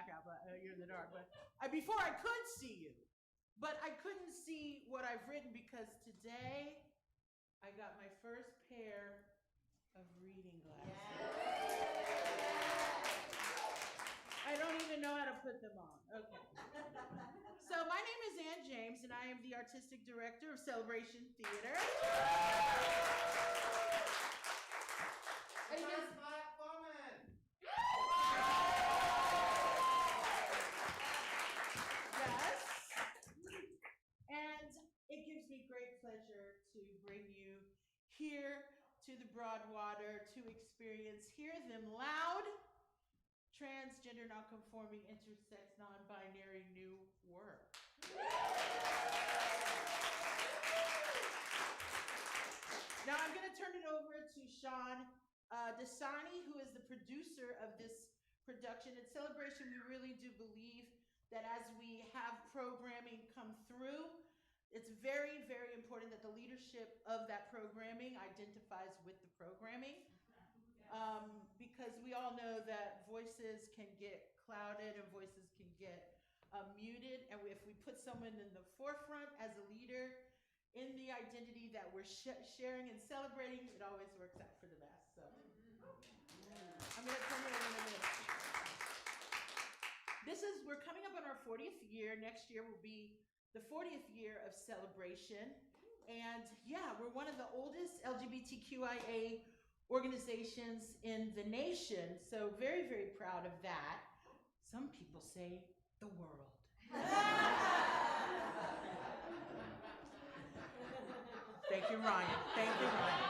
background, but you're in the dark. But before I could see you, but I couldn't see what I've written because today I got my first pair of reading glasses. I don't even know how to put them on. Okay. So my name is Ann James, and I am the artistic director of Celebration Theater. And yes, and it gives me great pleasure to bring you here to the Broadwater to experience Hear Them Loud, Transgender, Non-Conforming, Intersex, Non-Binary New Work. Now I'm going to turn it over to Shaan Dasani, who is the producer of this production. At Celebration, we really do believe that as we have programming come through, it's very, very important that the leadership of that programming identifies with the programming. Because we all know that voices can get clouded and voices can get muted. And if we put someone in the forefront as a leader in the identity that we're sharing and celebrating, it always works out for the best. So I'm going to turn it over in a minute. We're coming up on our 40th year. Next year will be the 40th year of Celebration. And yeah, we're one of the oldest LGBTQIA organizations in the nation. So very, very proud of that. Some people say the world. Thank you, Ryan. Thank you, Ryan.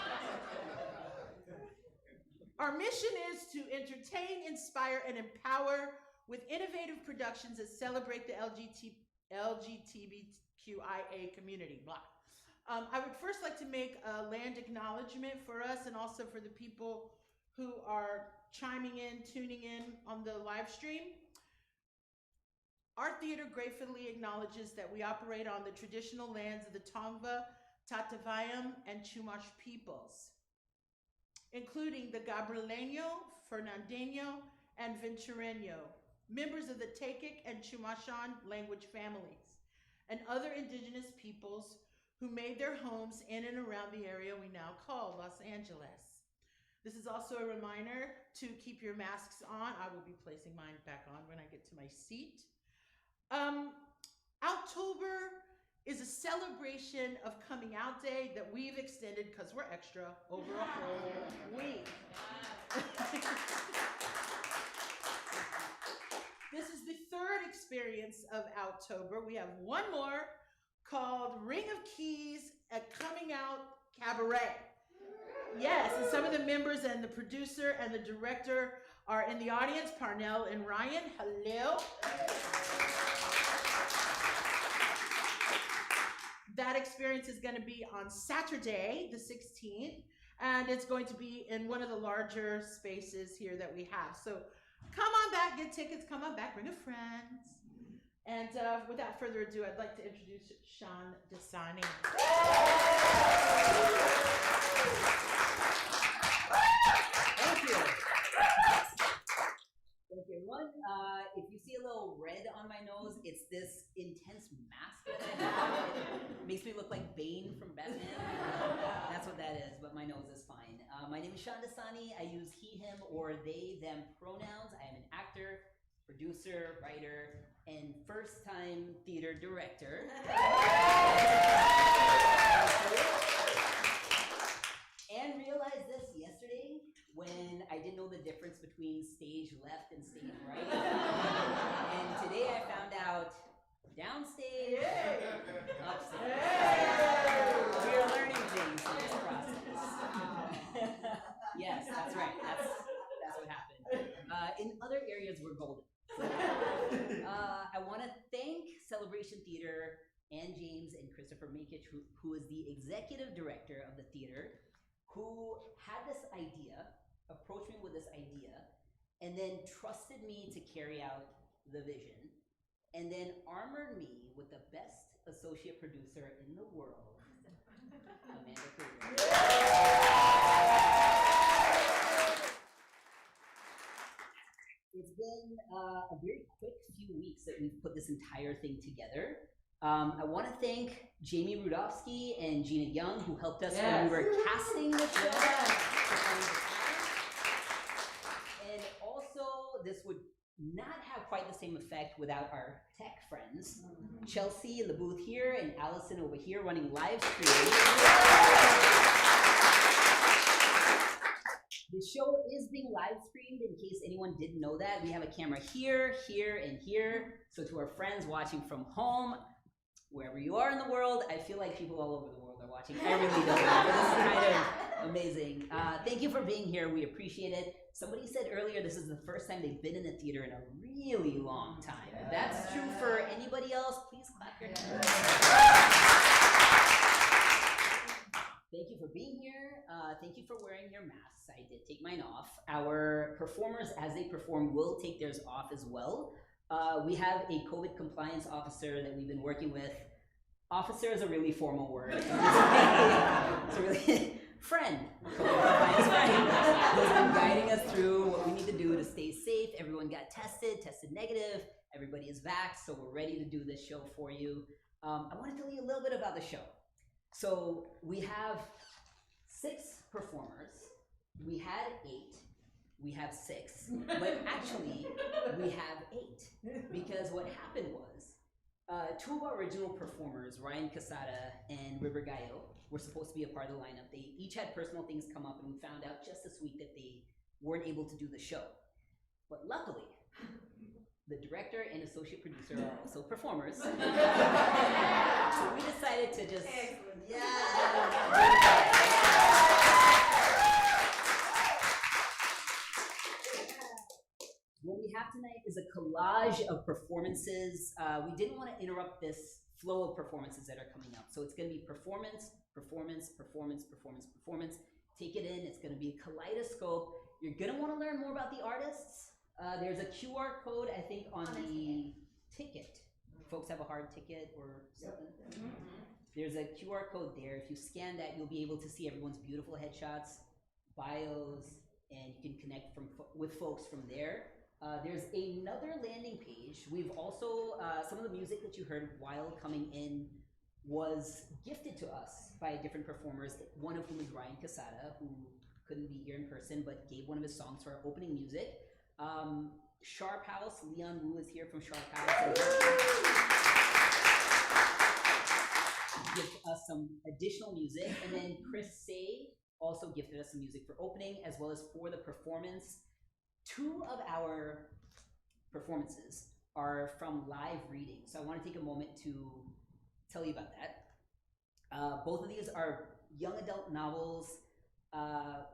Our mission is to entertain, inspire, and empower with innovative productions that celebrate the LGBTQIA community. Blah. I would first like to make a land acknowledgement for us and also for the people who are chiming in, tuning in on the live stream. Our theater gratefully acknowledges that we operate on the traditional lands of the Tongva, Tatavayam, and Chumash peoples, including the Gabrieleño, Fernandeño, and Ventureño, members of the Takik and Chumashan language families, and other indigenous peoples who made their homes in and around the area we now call Los Angeles. This is also a reminder to keep your masks on. I will be placing mine back on when I get to my seat. OUTober is a celebration of Coming Out Day that we've extended, because we're extra, over a whole week. This is the third experience of OUTober. We have one more called Ring of Keys, a Coming Out Cabaret. Yes, and some of the members and the producer and the director are in the audience, Parnell and Ryan. Hello. That experience is going to be on Saturday, the 16th, and it's going to be in one of the larger spaces here that we have. So come on back, get tickets, come on back, bring a friend. And without further ado, I'd like to introduce Shaan Dasani. Thank you. Thank you, everyone. If you see a little red on my nose, it's this intense mask that I have. It makes me look like Bane from Batman. That's what that is, but my nose is fine. My name is Shaan Dasani. I use he, him, or they, them pronouns. I am an actor, producer, writer, and first-time theater director. And realized this yesterday when I didn't know the difference between stage left and stage right. And today I found out downstage, upstage. We're learning things in this process. Yes, that's right. That's what happened. In other areas, we're golden. I want to thank Celebration Theater, Ann James and Christopher Maikish, who is the executive director of the theater, who had this idea, approached me with this idea, and then trusted me to carry out the vision, and then armored me with the best associate producer in the world, Amanda Kruger. It's been a very quick few weeks that we've put this entire thing together. I want to thank Jamie Rudofsky and Gina Young, who helped us when we were casting the show. And also, this would not have quite the same effect without our tech friends. Chelsea in the booth here and Allison over here running live stream. The show is being live streamed in case anyone didn't know that. We have a camera here, here, and here. So to our friends watching from home, wherever you are in the world, I feel like people all over the world are watching. I really don't. This is kind of amazing. Thank you for being here. We appreciate it. Somebody said earlier this is the first time they've been in a theater in a really long time. If that's true for anybody else, please clap your hands. Thank you for being here. Thank you for wearing your masks. I did take mine off. Our performers, as they perform, will take theirs off as well. We have a COVID compliance officer that we've been working with. Officer is a really formal word. It's a really friend, COVID compliance friend, who's been guiding us through what we need to do to stay safe. Everyone got tested negative. Everybody is vaxxed, so we're ready to do this show for you. I want to tell you a little bit about the show. So we have 6 performers. We had 8. We have 6, but actually we have 8 because what happened was 2 of our original performers, Ryan Casada and River Gallo, were supposed to be a part of the lineup. They each had personal things come up, and we found out just this week that they weren't able to do the show. But luckily, the director and associate producer are also performers. So we decided to just What we have tonight is a collage of performances. We didn't want to interrupt this flow of performances that are coming up. So it's going to be performance, performance, performance, performance, performance. Take it in. It's going to be a kaleidoscope. You're going to want to learn more about the artists. There's a QR code, I think, on the ticket. Folks have a hard ticket or something. There's a QR code there. If you scan that, you'll be able to see everyone's beautiful headshots, bios, and you can connect with folks from there. There's another landing page. We've also, some of the music that you heard while coming in was gifted to us by different performers, one of whom is Ryan Casada, who couldn't be here in person, but gave one of his songs for our opening music. Sharp House, Leon Wu is here from Sharp House. Gift us some additional music. And then Chris Say also gifted us some music for opening, as well as for the performance. 2 of our performances are from live readings. So I want to take a moment to tell you about that. Both of these are young adult novels.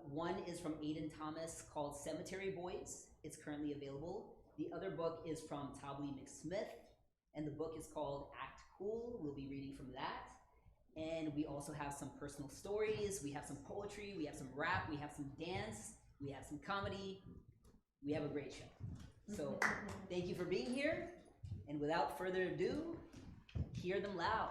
One is from Aidan Thomas called Cemetery Boys. It's currently available. The other book is from Tablee McSmith, and the book is called Act Cool. We'll be reading from that. And we also have some personal stories. We have some poetry. We have some rap. We have some dance. We have some comedy. We have a great show. So thank you for being here. And without further ado, hear them loud.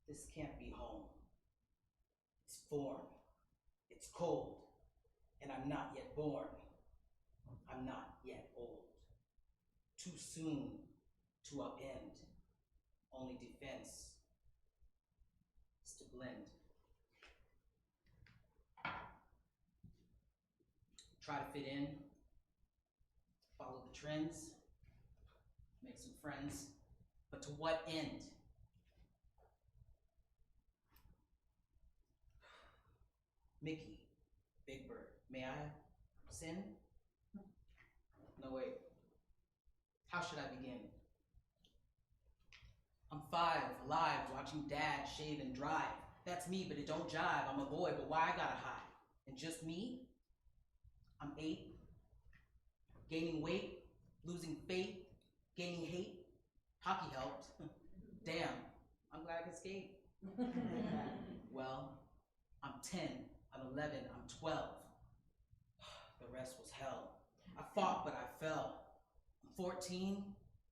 This can't be home. It's foreign. It's cold. And I'm not yet born. I'm not yet old. Too soon to upend. Only defense is to blend. Try to fit in. Follow the trends. Make some friends. But to what end? Mickey, Big Bird, may I Sin? No, wait. How should I begin? I'm 5, alive, watching dad shave and drive. That's me, but it don't jive. I'm a boy, but why I gotta hide? And just me? I'm 8, gaining weight, losing faith, gaining hate. Hockey helped. Damn, I'm glad I could skate. Well, I'm 10, I'm 11, I'm 12. The rest was hell. I fought, but I fell. I'm 14,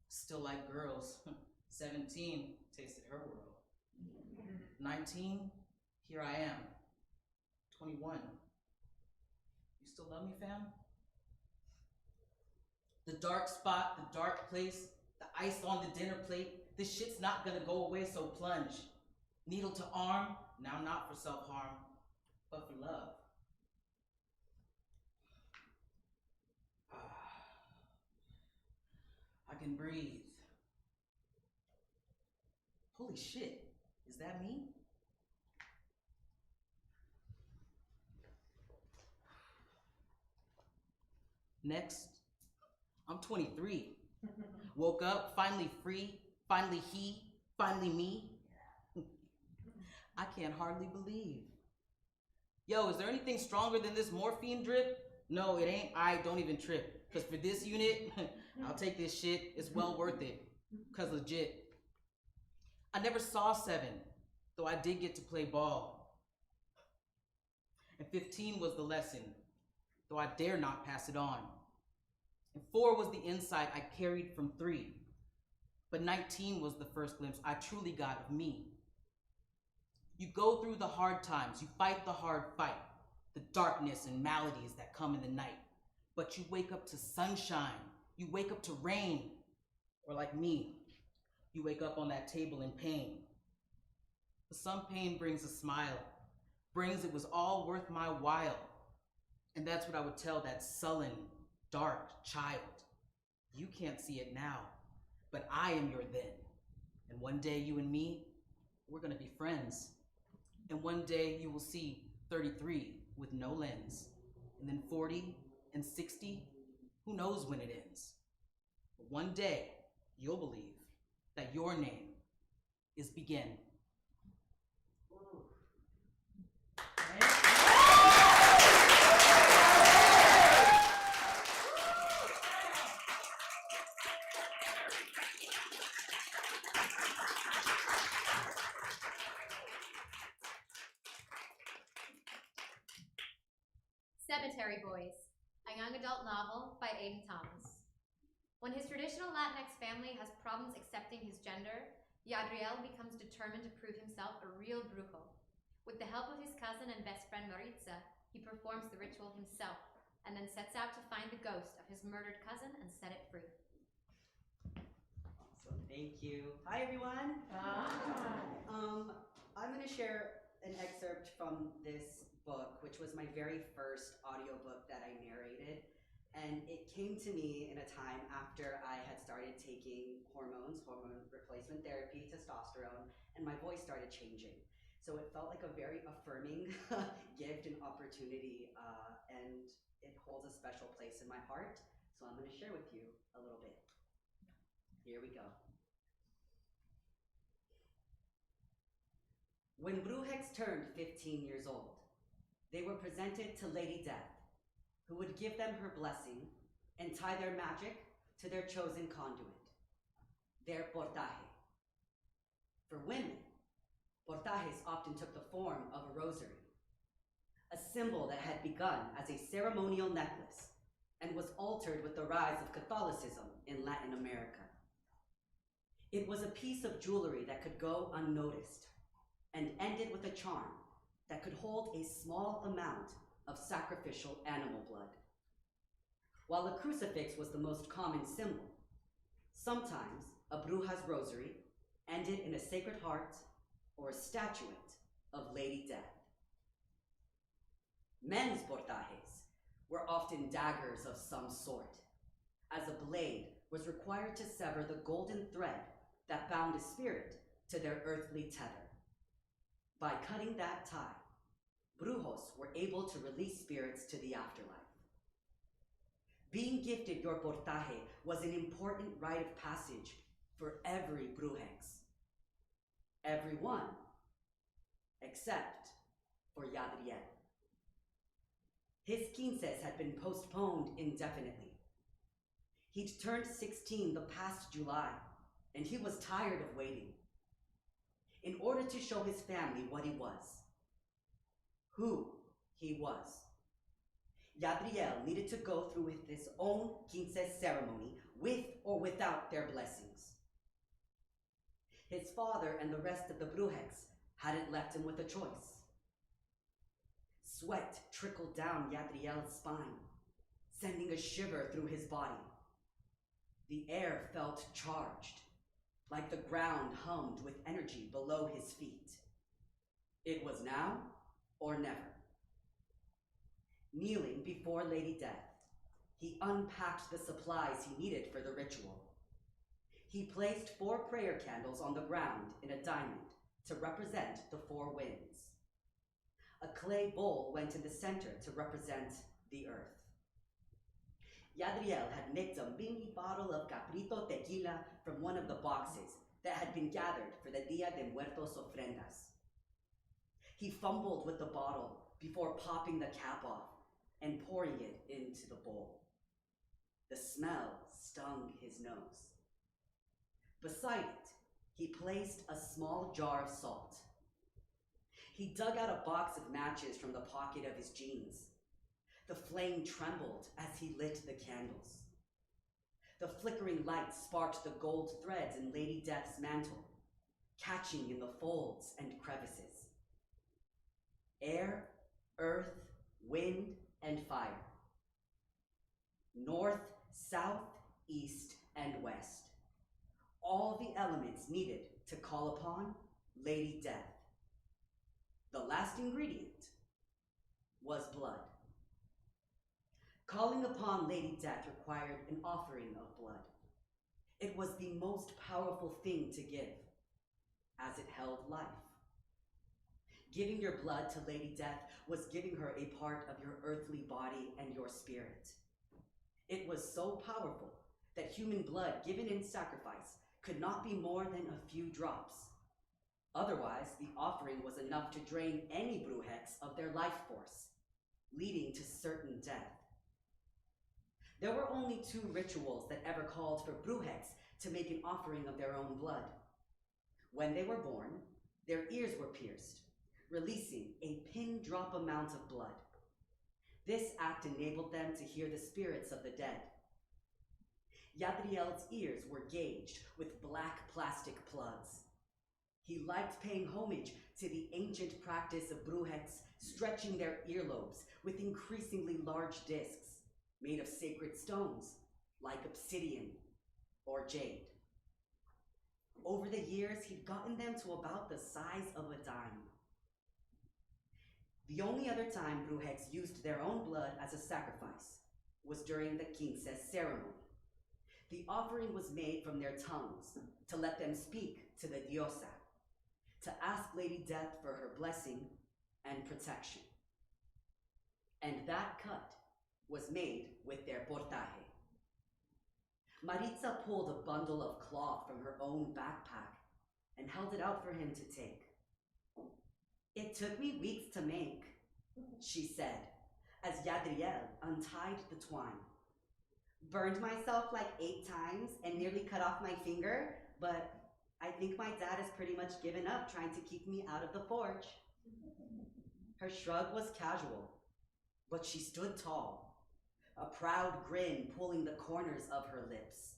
still like girls. 17, tasted her world. 19, here I am. 21. You still love me, fam? The dark spot, the dark place, the ice on the dinner plate, this shit's not gonna go away, so plunge. Needle to arm, now not for self-harm, but for love. I can breathe. Holy shit, is that me? Next, I'm 23. Woke up, finally free, finally he, finally me. I can't hardly believe. Yo, is there anything stronger than this morphine drip? No, it ain't. I don't even trip. Cause for this unit, I'll take this shit. It's well worth it. Cause legit. I never saw 7, though I did get to play ball. And 15 was the lesson, though I dare not pass it on. And 4 was the insight I carried from 3. But 19 was the first glimpse I truly got of me. You go through the hard times, you fight the hard fight, the darkness and maladies that come in the night. But you wake up to sunshine, you wake up to rain, or like me, you wake up on that table in pain. But some pain brings a smile, brings it was all worth my while. And that's what I would tell that sullen, dark child. You can't see it now, but I am your then. And one day you and me, we're gonna be friends. And one day you will see 33 with no lens. And then 40 and 60, who knows when it ends. But one day you'll believe that your name is Begin. Cemetery Boys, a young adult novel by Aiden Thomas. When his traditional Latinx family has problems accepting his gender, Yadriel becomes determined to prove himself a real brujo. With the help of his cousin and best friend Maritza, he performs the ritual himself, and then sets out to find the ghost of his murdered cousin and set it free. Awesome, thank you. Hi everyone. Hi. I'm going to share an excerpt from this book, which was my very first audiobook that I narrated. And it came to me in a time after I had started taking hormone replacement therapy, testosterone, and my voice started changing. So it felt like a very affirming gift and opportunity, and it holds a special place in my heart. So I'm going to share with you a little bit. Here we go. When Brujex turned 15 years old, they were presented to Lady Death, who would give them her blessing and tie their magic to their chosen conduit, their portaje. For women, portajes often took the form of a rosary, a symbol that had begun as a ceremonial necklace and was altered with the rise of Catholicism in Latin America. It was a piece of jewelry that could go unnoticed and ended with a charm that could hold a small amount of sacrificial animal blood. While a crucifix was the most common symbol, sometimes a bruja's rosary ended in a sacred heart or a statuette of Lady Death. Men's portajes were often daggers of some sort, as a blade was required to sever the golden thread that bound a spirit to their earthly tether. By cutting that tie, brujos were able to release spirits to the afterlife. Being gifted your portaje was an important rite of passage for every brujex. Everyone, except for Yadriel. His quinces had been postponed indefinitely. He'd turned 16 the past July, and he was tired of waiting. In order to show his family what he was, who he was, Yadriel needed to go through with his own quinces ceremony with or without their blessings. His father and the rest of the brujex hadn't left him with a choice. Sweat trickled down Yadriel's spine, sending a shiver through his body. The air felt charged, like the ground hummed with energy below his feet. It was now or never. Kneeling before Lady Death, he unpacked the supplies he needed for the ritual. He placed 4 prayer candles on the ground in a diamond to represent the 4 winds. A clay bowl went in the center to represent the earth. Yadriel had nicked a mini bottle of Caprito tequila from one of the boxes that had been gathered for the Dia de Muertos ofrendas. He fumbled with the bottle before popping the cap off and pouring it into the bowl. The smell stung his nose. Beside it, he placed a small jar of salt. He dug out a box of matches from the pocket of his jeans. The flame trembled as he lit the candles. The flickering light sparked the gold threads in Lady Death's mantle, catching in the folds and crevices. Air, earth, wind, and fire. North, south, east, and west. All the elements needed to call upon Lady Death. The last ingredient was blood. Calling upon Lady Death required an offering of blood. It was the most powerful thing to give, as it held life. Giving your blood to Lady Death was giving her a part of your earthly body and your spirit. It was so powerful that human blood given in sacrifice could not be more than a few drops. Otherwise, the offering was enough to drain any brujex of their life force, leading to certain death. There were only 2 rituals that ever called for brujex to make an offering of their own blood. When they were born, their ears were pierced, releasing a pin-drop amount of blood. This act enabled them to hear the spirits of the dead. Yadriel's ears were gauged with black plastic plugs. He liked paying homage to the ancient practice of brujex stretching their earlobes with increasingly large discs made of sacred stones like obsidian or jade. Over the years, he'd gotten them to about the size of a dime. The only other time brujex used their own blood as a sacrifice was during the quinces ceremony. The offering was made from their tongues to let them speak to the diosa, to ask Lady Death for her blessing and protection. And that cut was made with their portaje. Maritza pulled a bundle of cloth from her own backpack and held it out for him to take. "It took me weeks to make," she said, as Yadriel untied the twine. "Burned myself like 8 times and nearly cut off my finger, but I think my dad has pretty much given up trying to keep me out of the forge." Her shrug was casual, but she stood tall, a proud grin pulling the corners of her lips.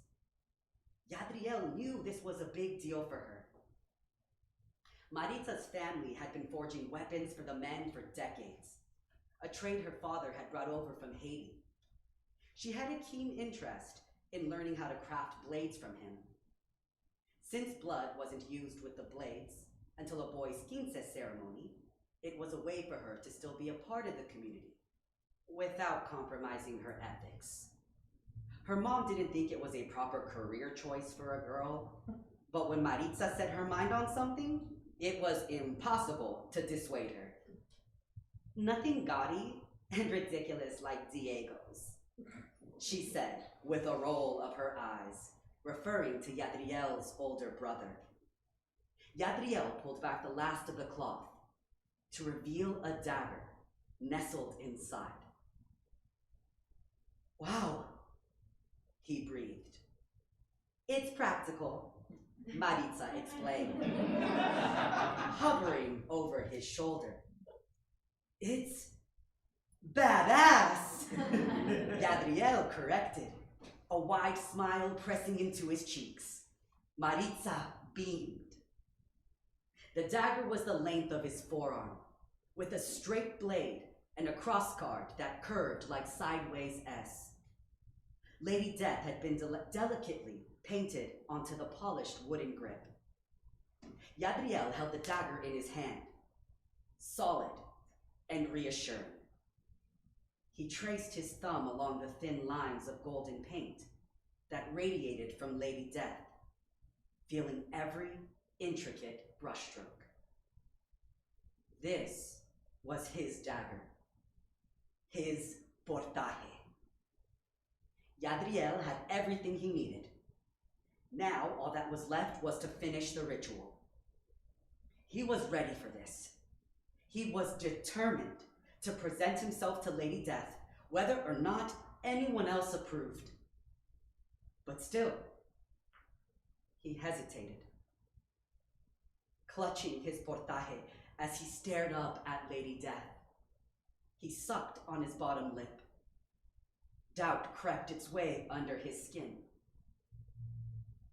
Yadriel knew this was a big deal for her. Maritza's family had been forging weapons for the men for decades, a trade her father had brought over from Haiti. She had a keen interest in learning how to craft blades from him. Since blood wasn't used with the blades until a boy's quinces ceremony, it was a way for her to still be a part of the community without compromising her ethics. Her mom didn't think it was a proper career choice for a girl, but when Maritza set her mind on something, it was impossible to dissuade her. Nothing gaudy and ridiculous like Diego's. she said with a roll of her eyes, referring to Yadriel's older brother. Yadriel pulled back the last of the cloth to reveal a dagger nestled inside. Wow, he breathed. It's practical, Maritza explained, hovering over his shoulder. It's badass, Yadriel corrected, a wide smile pressing into his cheeks. Maritza beamed. The dagger was the length of his forearm, with a straight blade and a crossguard that curved like sideways S. Lady Death had been delicately painted onto the polished wooden grip. Yadriel held the dagger in his hand, solid and reassuring. He traced his thumb along the thin lines of golden paint that radiated from Lady Death, feeling every intricate brushstroke. This was his dagger, his portaje. Yadriel had everything he needed. Now all that was left was to finish the ritual. He was ready for this. He was determined to present himself to Lady Death, whether or not anyone else approved. But still, he hesitated, clutching his portaje as he stared up at Lady Death. He sucked on his bottom lip. Doubt crept its way under his skin.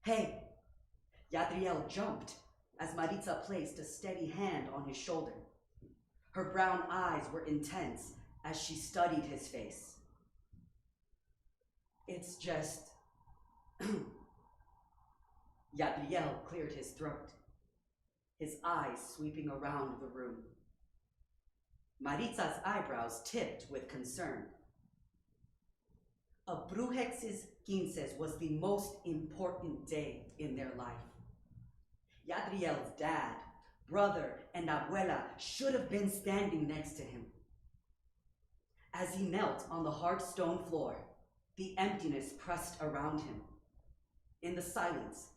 Hey! Yadriel jumped as Maritza placed a steady hand on his shoulder. Her brown eyes were intense as she studied his face. It's just... Yadriel cleared his throat, his eyes sweeping around the room. Maritza's eyebrows tipped with concern. A Brujex's quinces was the most important day in their life. Yadriel's dad, brother, and abuela should have been standing next to him. As he knelt on the hard stone floor, the emptiness pressed around him. In the silence,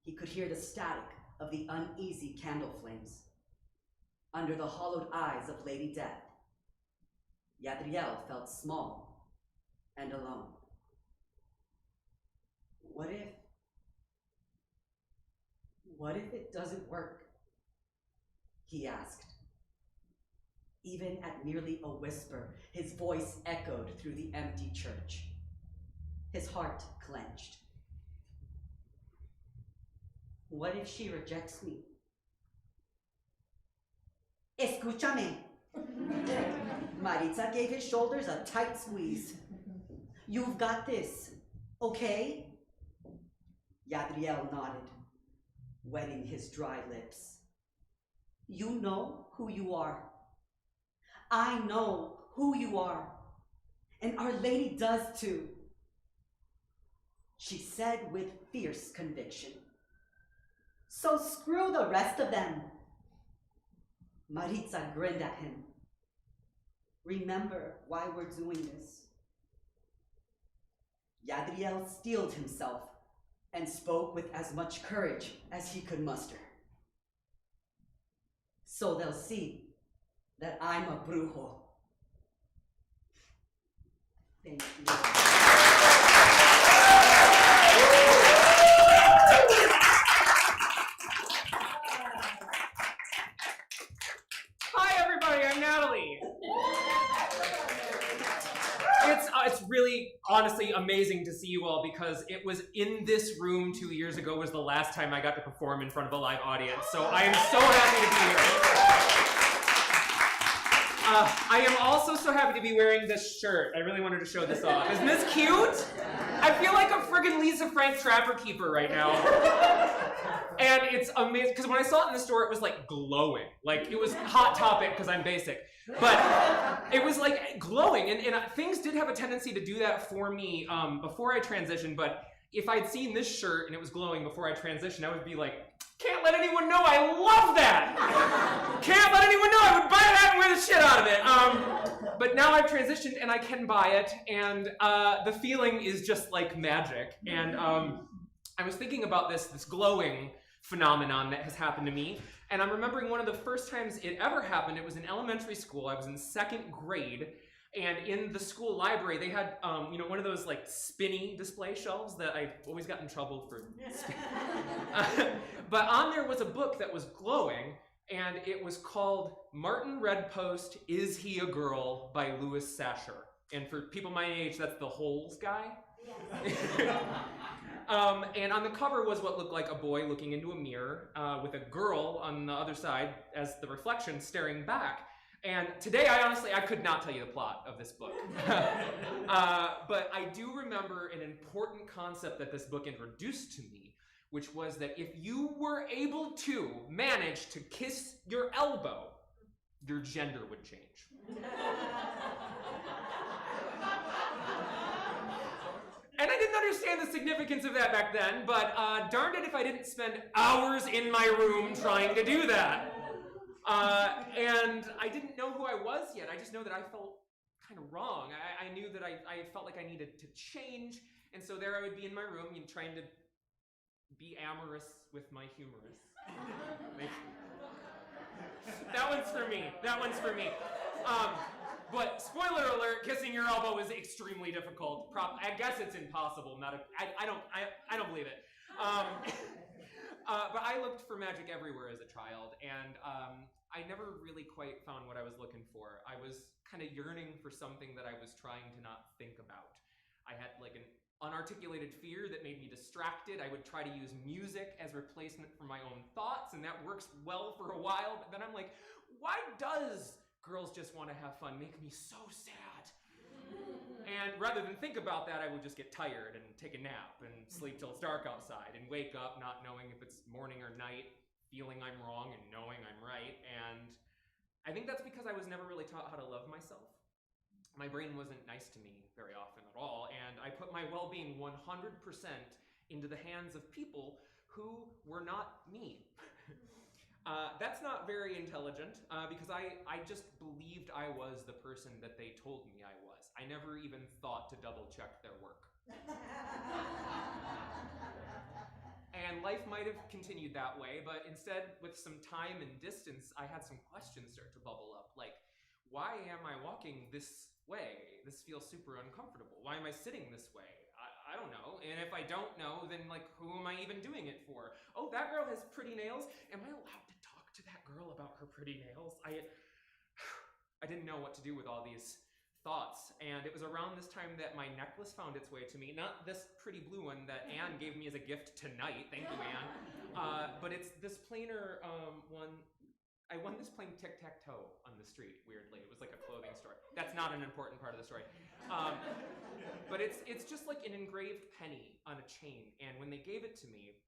he could hear the static of the uneasy candle flames. Under the hollowed eyes of Lady Death, Yadriel felt small and alone. What if it doesn't work? He asked. Even at nearly a whisper, his voice echoed through the empty church. His heart clenched. What if she rejects me? Escúchame. Maritza gave his shoulders a tight squeeze. You've got this, okay? Yadriel nodded, wetting his dry lips. You know who you are. I know who you are. And Our Lady does too. She said with fierce conviction. So screw the rest of them. Maritza grinned at him. Remember why we're doing this. Yadriel steeled himself and spoke with as much courage as he could muster. So they'll see that I'm a brujo. Thank you. Hi everybody, I'm Natalie. It's really, honestly, amazing to see you all because it was in this room 2 years ago was the last time I got to perform in front of a live audience. So I am so happy to be here. I am also so happy to be wearing this shirt. I really wanted to show this off. Isn't this cute? I feel like a friggin' Lisa Frank Trapper Keeper right now. And it's amazing, because when I saw it in the store, it was like glowing. Like, it was Hot Topic, because I'm basic. But it was like glowing, and things did have a tendency to do that for me before I transitioned, but if I'd seen this shirt and it was glowing before I transitioned, I would be like, can't let anyone know I love that! Can't let anyone know I would buy that and wear the shit out of it! But now I've transitioned and I can buy it, and the feeling is just like magic. And I was thinking about this glowing phenomenon that has happened to me, and I'm remembering one of the first times it ever happened. It was in elementary school. I was in 2nd grade, and in the school library they had one of those like spinny display shelves that I always got in trouble for. But on there was a book that was glowing, and it was called Martin Redpost, Is He a Girl? By Louis Sachar. And for people my age, that's the Holes guy. Yes. And on the cover was what looked like a boy looking into a mirror with a girl on the other side as the reflection staring back. And today, I could not tell you the plot of this book. But I do remember an important concept that this book introduced to me, which was that if you were able to manage to kiss your elbow, your gender would change. And I didn't understand the significance of that back then, but darned it if I didn't spend hours in my room trying to do that. And I didn't know who I was yet. I just know that I felt kind of wrong. I knew that I felt like I needed to change, and so there I would be in my room, trying to be amorous with my humorous. That one's for me. That one's for me. But spoiler alert: kissing your elbow is extremely difficult. I guess it's impossible. I don't believe it. But I looked for magic everywhere as a child, and I never really quite found what I was looking for. I was kind of yearning for something that I was trying to not think about. I had like an unarticulated fear that made me distracted. I would try to use music as replacement for my own thoughts, and that works well for a while, but then I'm like, why does girls just want to have fun make me so sad? And rather than think about that, I would just get tired and take a nap and sleep till it's dark outside and wake up not knowing if it's morning or night, feeling I'm wrong and knowing I'm right. And I think that's because I was never really taught how to love myself. My brain wasn't nice to me very often at all, and I put my well-being 100% into the hands of people who were not me. That's not very intelligent, because I just believed I was the person that they told me I was. I never even thought to double-check their work. And life might have continued that way, but instead, with some time and distance, I had some questions start to bubble up, like, why am I walking this way? This feels super uncomfortable. Why am I sitting this way? I don't know. And if I don't know, then like, who am I even doing it for? Oh, that girl has pretty nails. Am I allowed to talk to that girl about her pretty nails? I didn't know what to do with all these thoughts. And it was around this time that my necklace found its way to me. Not this pretty blue one that Anne gave me as a gift tonight. Thank you, Anne. But it's this plainer one. I won this playing tic-tac-toe on the street, weirdly. It was like a clothing store. That's not an important part of the story. But it's just like an engraved penny on a chain. And when they gave it to me,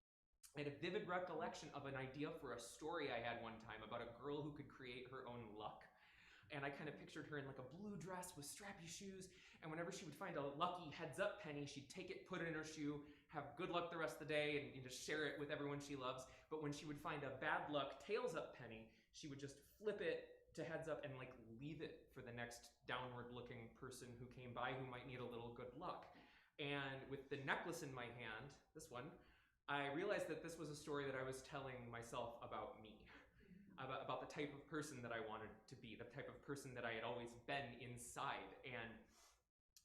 I had a vivid recollection of an idea for a story I had one time about a girl who could create her own luck. And I kind of pictured her in like a blue dress with strappy shoes. And whenever she would find a lucky heads-up penny, she'd take it, put it in her shoe, have good luck the rest of the day, and just share it with everyone she loves. But when she would find a bad luck tails-up penny, she would just flip it to heads up and like leave it for the next downward-looking person who came by who might need a little good luck. And with the necklace in my hand, this one, I realized that this was a story that I was telling myself about me. About the type of person that I wanted to be, the type of person that I had always been inside. And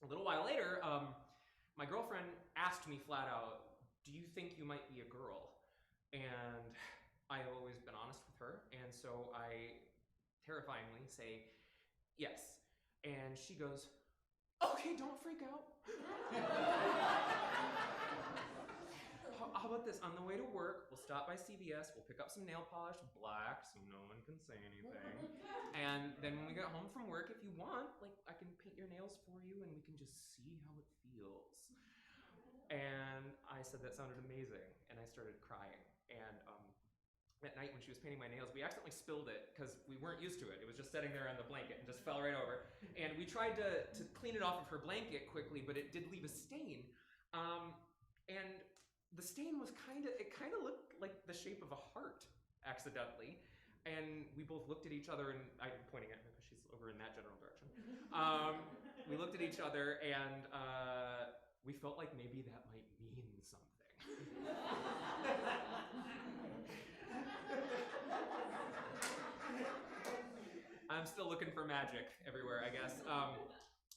a little while later, my girlfriend asked me flat out, do you think you might be a girl? And I have always been honest with her, and so I terrifyingly say, yes. And she goes, okay, don't freak out. How about this? On the way to work, we'll stop by CVS, we'll pick up some nail polish, black, so no one can say anything. And then when we get home from work, if you want, like, I can paint your nails for you and we can just see how it feels. And I said that sounded amazing, and I started crying. And at night when she was painting my nails, we accidentally spilled it because we weren't used to it. It was just sitting there on the blanket and just fell right over. And we tried to clean it off of her blanket quickly, but it did leave a stain. And the stain was kind of looked like the shape of a heart, accidentally. And we both looked at each other, and I'm pointing at her because she's over in that general direction. We looked at each other and we felt like maybe that might mean something. I'm still looking for magic everywhere, I guess.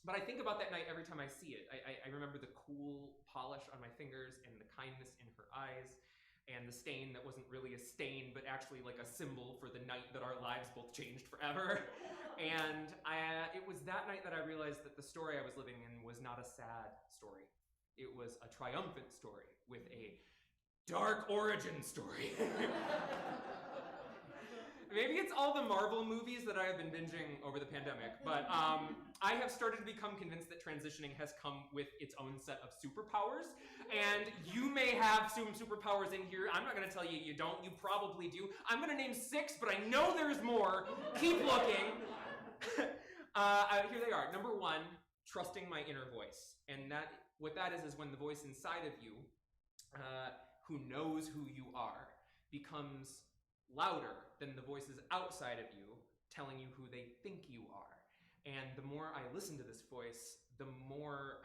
But I think about that night every time I see it. I remember the cool polish on my fingers and the kindness in her eyes and the stain that wasn't really a stain, but actually like a symbol for the night that our lives both changed forever. And it was that night that I realized that the story I was living in was not a sad story. It was a triumphant story with a dark origin story. Maybe it's all the Marvel movies that I have been binging over the pandemic, but I have started to become convinced that transitioning has come with its own set of superpowers, and you may have some superpowers in here. I'm not going to tell you you don't. You probably do. I'm going to name 6, but I know there's more. Keep looking. Here they are. Number 1, trusting my inner voice, and what that is when the voice inside of you, who knows who you are, becomes louder than the voices outside of you telling you who they think you are. And the more I listen to this voice, the more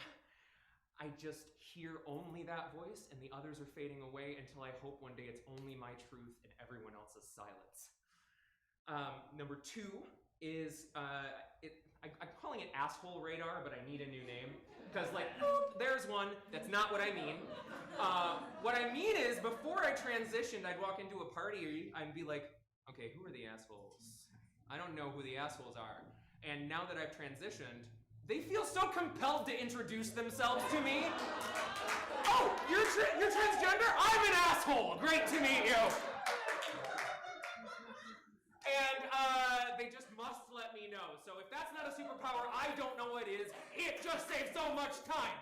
I just hear only that voice and the others are fading away until I hope one day it's only my truth and everyone else's silence. Number 2 is, I'm calling it asshole radar, but I need a new name. Because there's one, that's not what I mean. What I mean is, before I transitioned, I'd walk into a party and be like, okay, who are the assholes? I don't know who the assholes are. And now that I've transitioned, they feel so compelled to introduce themselves to me. Oh, you're transgender? I'm an asshole. Great to meet you. And they just must let me know. So if that's not a superpower, I don't know what is. It just saves so much time.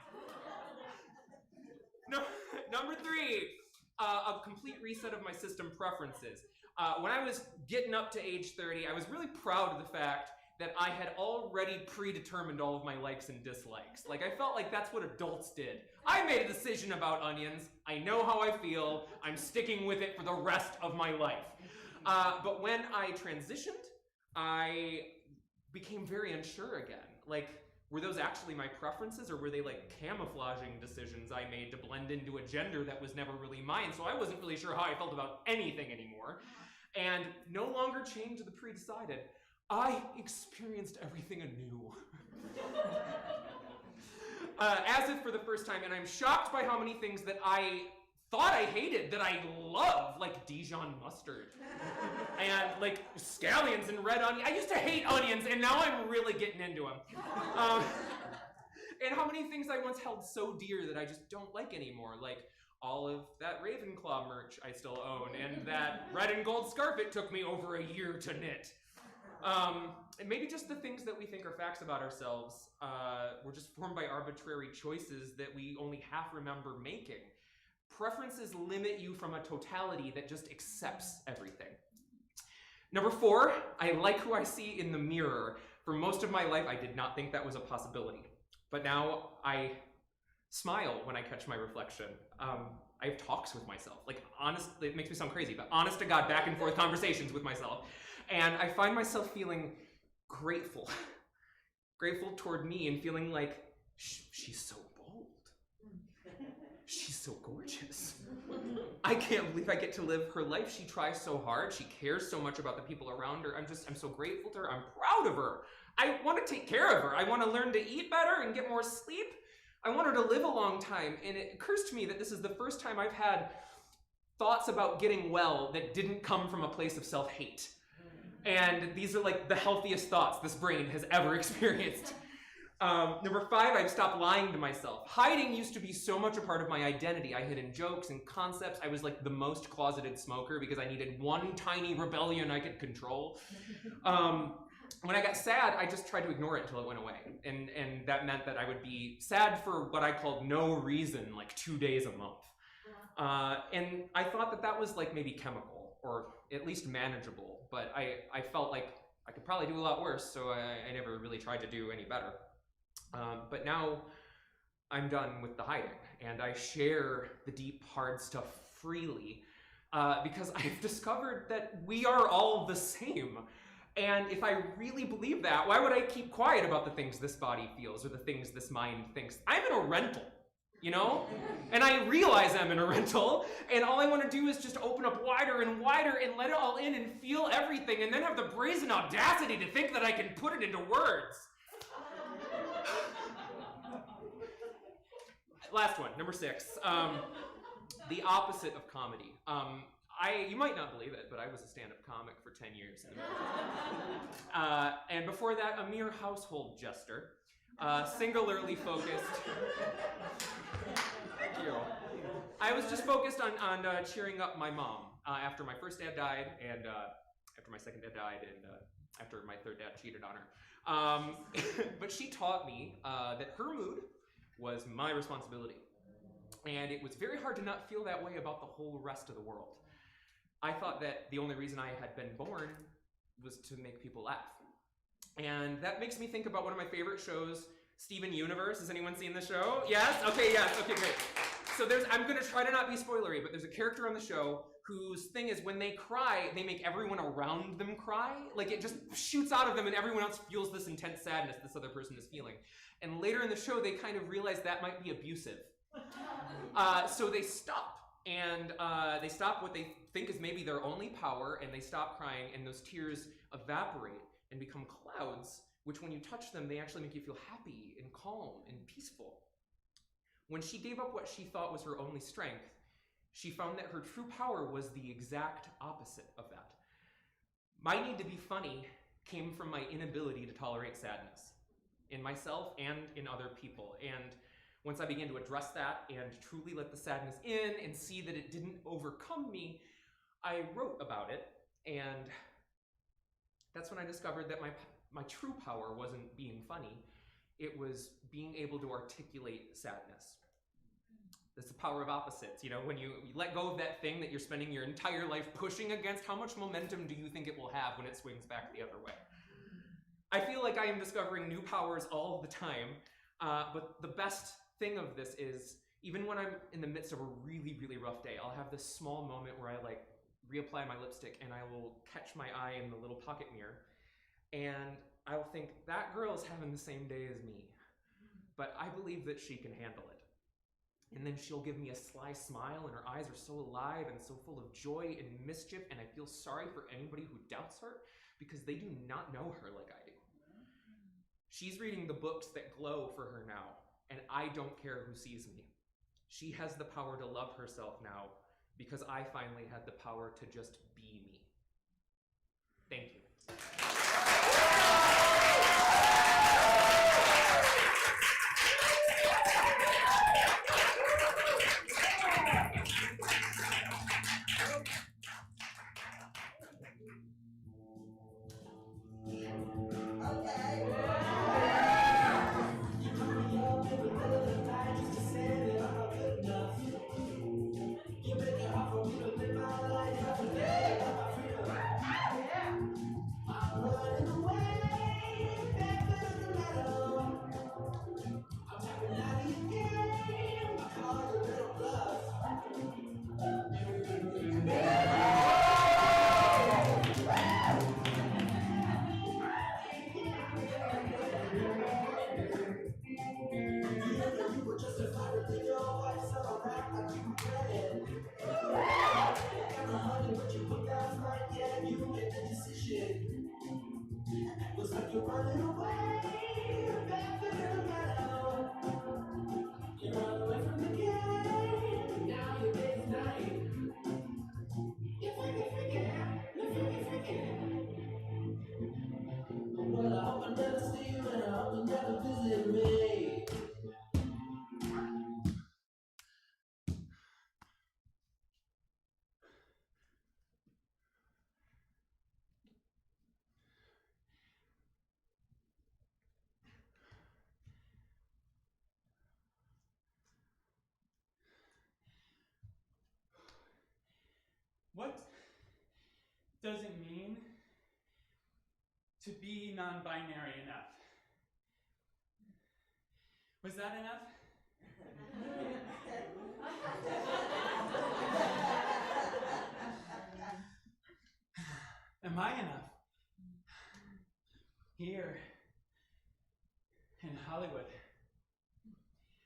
No, number 3, a complete reset of my system preferences. When I was getting up to age 30, I was really proud of the fact that I had already predetermined all of my likes and dislikes. Like, I felt like that's what adults did. I made a decision about onions. I know how I feel. I'm sticking with it for the rest of my life. But when I transitioned, I became very unsure again. Like, were those actually my preferences, or were they like camouflaging decisions I made to blend into a gender that was never really mine? So I wasn't really sure how I felt about anything anymore. And no longer chained to the pre-decided, I experienced everything anew. As if for the first time, and I'm shocked by how many things that I thought I hated that I love, like Dijon mustard and like scallions and red onion. I used to hate onions, and now I'm really getting into them. And how many things I once held so dear that I just don't like anymore, like all of that Ravenclaw merch I still own, and that red and gold scarf it took me over a year to knit. And maybe just the things that we think are facts about ourselves were just formed by arbitrary choices that we only half remember making. Preferences limit you from a totality that just accepts everything. Number 4, I like who I see in the mirror. For most of my life, I did not think that was a possibility. But now I smile when I catch my reflection. I have talks with myself. Like, honestly, it makes me sound crazy, but honest to God, back and forth conversations with myself. And I find myself feeling grateful. Grateful toward me and feeling like, she's so bold. She's so gorgeous. I can't believe I get to live her life. She tries so hard. She cares so much about the people around her. I'm so grateful to her. I'm proud of her. I want to take care of her. I want to learn to eat better and get more sleep. I want her to live a long time. And it occurs to me that this is the first time I've had thoughts about getting well that didn't come from a place of self-hate. And these are like the healthiest thoughts this brain has ever experienced. Number 5, I've stopped lying to myself. Hiding used to be so much a part of my identity. I hid in jokes and concepts. I was like the most closeted smoker because I needed one tiny rebellion I could control. When I got sad, I just tried to ignore it until it went away. And that meant that I would be sad for what I called no reason, like 2 days a month. And I thought that that was like maybe chemical, or at least manageable. But I felt like I could probably do a lot worse, so I never really tried to do any better. But now I'm done with the hiding, and I share the deep, hard stuff freely because I've discovered that we are all the same. And if I really believe that, why would I keep quiet about the things this body feels or the things this mind thinks? I'm in a rental, you know? And I realize I'm in a rental, and all I want to do is just open up wider and wider and let it all in and feel everything, and then have the brazen audacity to think that I can put it into words. Last one, number 6. The opposite of comedy. You might not believe it, but I was a stand-up comic for 10 years. And before that, a mere household jester, singularly focused. Thank you. I was just focused on cheering up my mom after my first dad died, and after my second dad died, and after my third dad cheated on her. But she taught me that her mood was my responsibility. And it was very hard to not feel that way about the whole rest of the world. I thought that the only reason I had been born was to make people laugh. And that makes me think about one of my favorite shows, Steven Universe. Has anyone seen the show? Yes? Okay, yes. Okay, great. So I'm gonna try to not be spoilery, but there's a character on the show whose thing is when they cry, they make everyone around them cry. Like it just shoots out of them and everyone else feels this intense sadness this other person is feeling. And later in the show, they kind of realize that might be abusive. So they stop. And they stop what they think is maybe their only power, and they stop crying, and those tears evaporate and become clouds, which when you touch them, they actually make you feel happy and calm and peaceful. When she gave up what she thought was her only strength, she found that her true power was the exact opposite of that. My need to be funny came from my inability to tolerate sadness in myself and in other people. And once I began to address that and truly let the sadness in and see that it didn't overcome me, I wrote about it. And that's when I discovered that my true power wasn't being funny. It was being able to articulate sadness. That's the power of opposites. You know, when you let go of that thing that you're spending your entire life pushing against, how much momentum do you think it will have when it swings back the other way? I feel like I am discovering new powers all the time, but the best thing of this is, even when I'm in the midst of a really, really rough day, I'll have this small moment where I like reapply my lipstick and I will catch my eye in the little pocket mirror and I'll think, that girl is having the same day as me, but I believe that she can handle it. And then she'll give me a sly smile and her eyes are so alive and so full of joy and mischief, and I feel sorry for anybody who doubts her because they do not know her like I do. She's reading the books that glow for her now, and I don't care who sees me. She has the power to love herself now because I finally had the power to just be me. Thank you. What does it mean to be non-binary enough? Was that enough? Am I enough? here in Hollywood.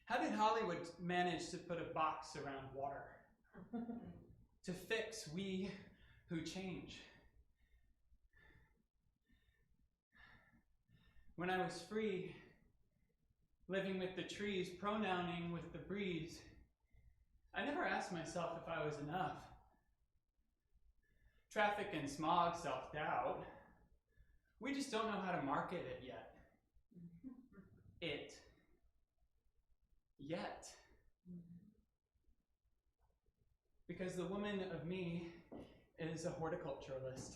How did Hollywood manage to put a box around water? To fix we who change? When I was free, living with the trees, pronouning with the breeze, I never asked myself if I was enough. Traffic and smog, self-doubt. We just don't know how to market it yet. Yet. Because the woman of me is a horticulturalist.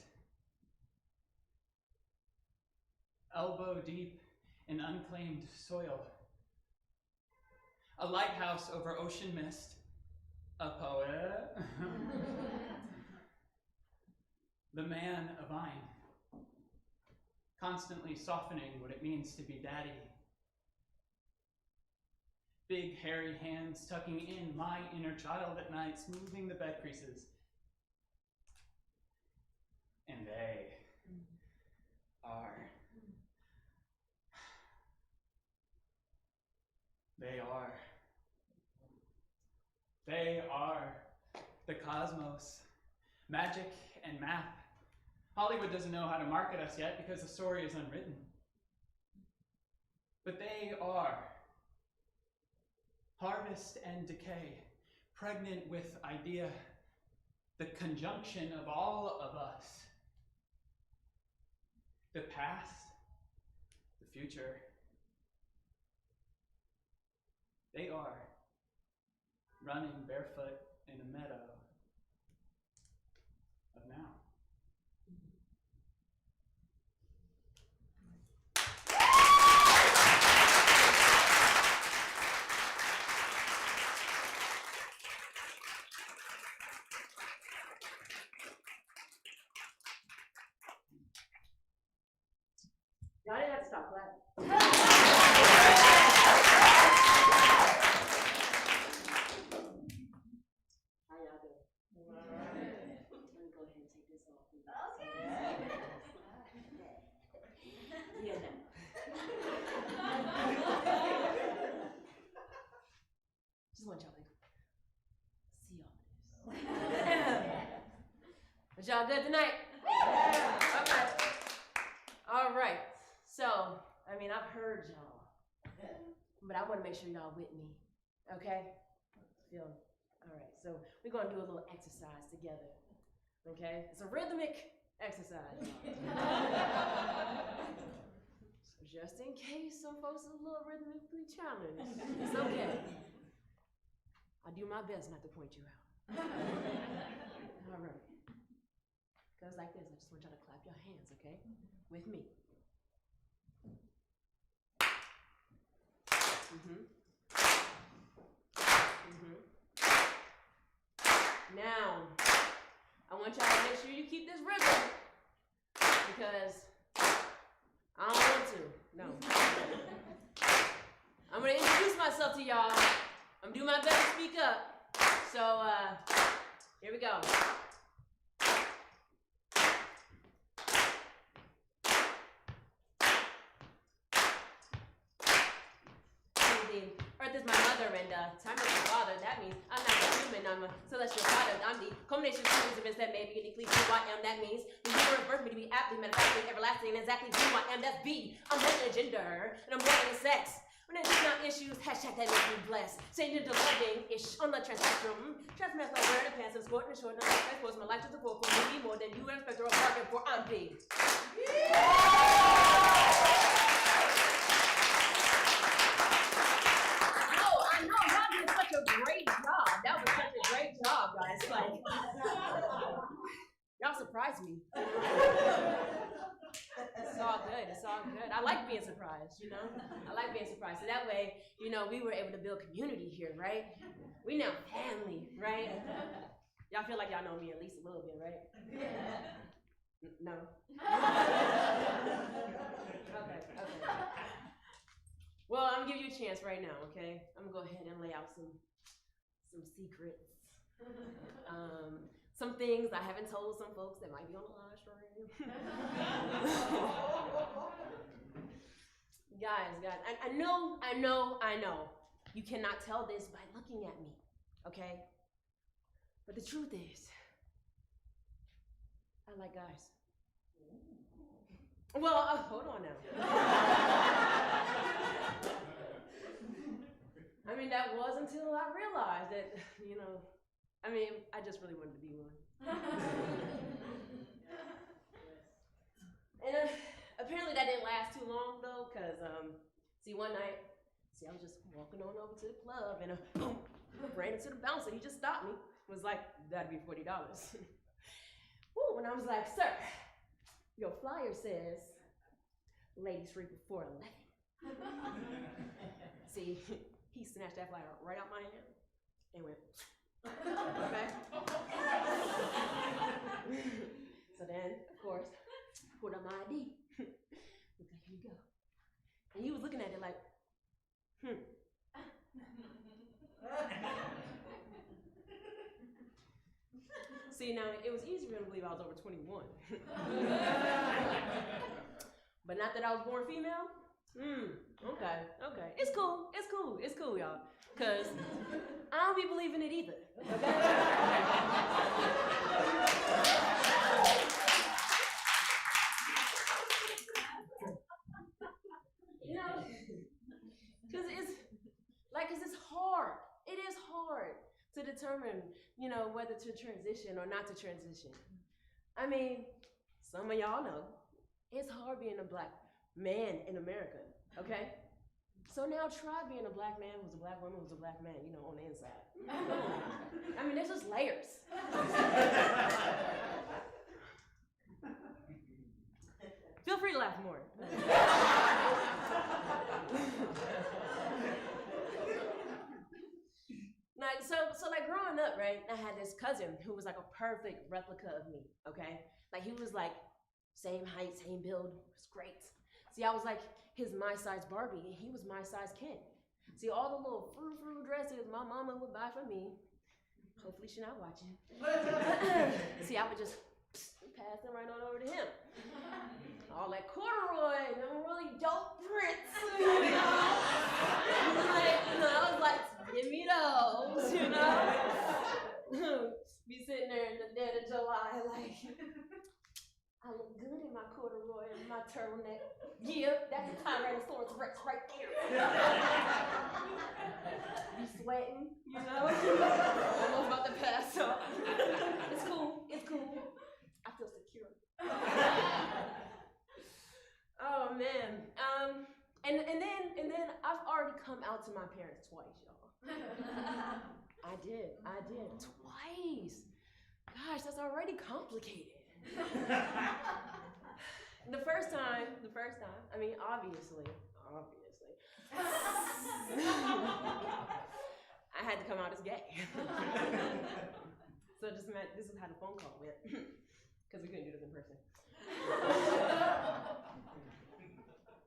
Elbow deep in unclaimed soil. A lighthouse over ocean mist. A poet. The man of vine. Constantly softening what it means to be daddy. Big hairy hands tucking in my inner child at night, smoothing the bed creases. And they are the cosmos, magic and math. Hollywood doesn't know how to market us yet because the story is unwritten. But they are harvest and decay, pregnant with idea, the conjunction of all of us. The past, the future. They are running barefoot in a meadow of now. Y'all didn't have to stop clapping. How y'all doing? Let me go ahead and take this off. Yeah, no. Just want y'all to see all of this. But y'all good tonight? Okay. All right. So, I mean, I've heard y'all, but I want to make sure y'all with me, okay? Feel, all right, so we're going to do a little exercise together, okay? It's a rhythmic exercise, So just in case some folks are a little rhythmically challenged, it's okay. I'll do my best not to point you out. All right. Goes like this. I just want y'all to clap your hands, okay? With me. Now, I want y'all to make sure you keep this rhythm because I don't want to. No. I'm gonna introduce myself to y'all. I'm gonna do my best to speak up. So, here we go. Earth is my mother and time is my father. That means I'm not a human, I'm a celestial product. I'm the culmination of series of events that made me uniquely who I am. That means the universe birthed me to be aptly, manifesting, everlasting, and exactly who I am. That's B. I'm born in a gender, and I'm born in a sex. When there's not issues, hashtag that makes me blessed. Changing to loving-ish on the trans spectrum. Transmits like wearing a pants and sporting a short, and I'm exposed my life to the full for me more than you expect or a bargain for. I'm big. Guys, like, y'all surprised me. It's all good. It's all good. I like being surprised, you know? I like being surprised. So that way, you know, we were able to build community here, right? We now family, right? Y'all feel like y'all know me at least a little bit, right? No? Okay. Well, I'm gonna give you a chance right now, okay? I'm gonna go ahead and lay out some secrets. some things I haven't told some folks that might be on the live stream. Guys, I know. You cannot tell this by looking at me, okay? But the truth is, I like guys. Well, hold on now. I mean, that was until I realized that, I just really wanted to be one. And apparently that didn't last too long though, because, one night, I was just walking on over to the club and boom, ran into the bouncer. He just stopped me, was like, that'd be $40. Woo, and I was like, sir, your flyer says ladies free before 11. See, he snatched that flyer right out my hand and went, okay. So then, of course, pulled out my ID. Looked like, here you go. And he was looking at it like, See, now, it was easy for him to believe I was over 21. But not that I was born female? Okay. It's cool, y'all. Because I don't be believing it either, okay? Because it's hard. It is hard to determine, whether to transition or not to transition. I mean, some of y'all know it's hard being a black man in America, okay? So now try being a black man who's a black woman who's a black man, on the inside. I mean, there's just layers. Feel free to laugh more. Like growing up, right, I had this cousin who was like a perfect replica of me, okay? Like he was like same height, same build, it was great. See, I was like my size Barbie and he was my size Ken. See, all the little frou-frou dresses my mama would buy for me, hopefully she's not watching. See, I would just pass them right on over to him. All that corduroy, them really dope prints, I was like, give me those, Be sitting there in the dead of July, like, I look good in my corduroy and my turtleneck. Yeah, that's the Tyrannosaurus Rex right there. Be sweating, almost about to pass out. It's cool. I feel secure. Oh man. And then I've already come out to my parents twice, y'all. I did twice. Gosh, that's already complicated. The first time, I mean, obviously, I had to come out as gay. So this is how the phone call went, because we couldn't do this in person.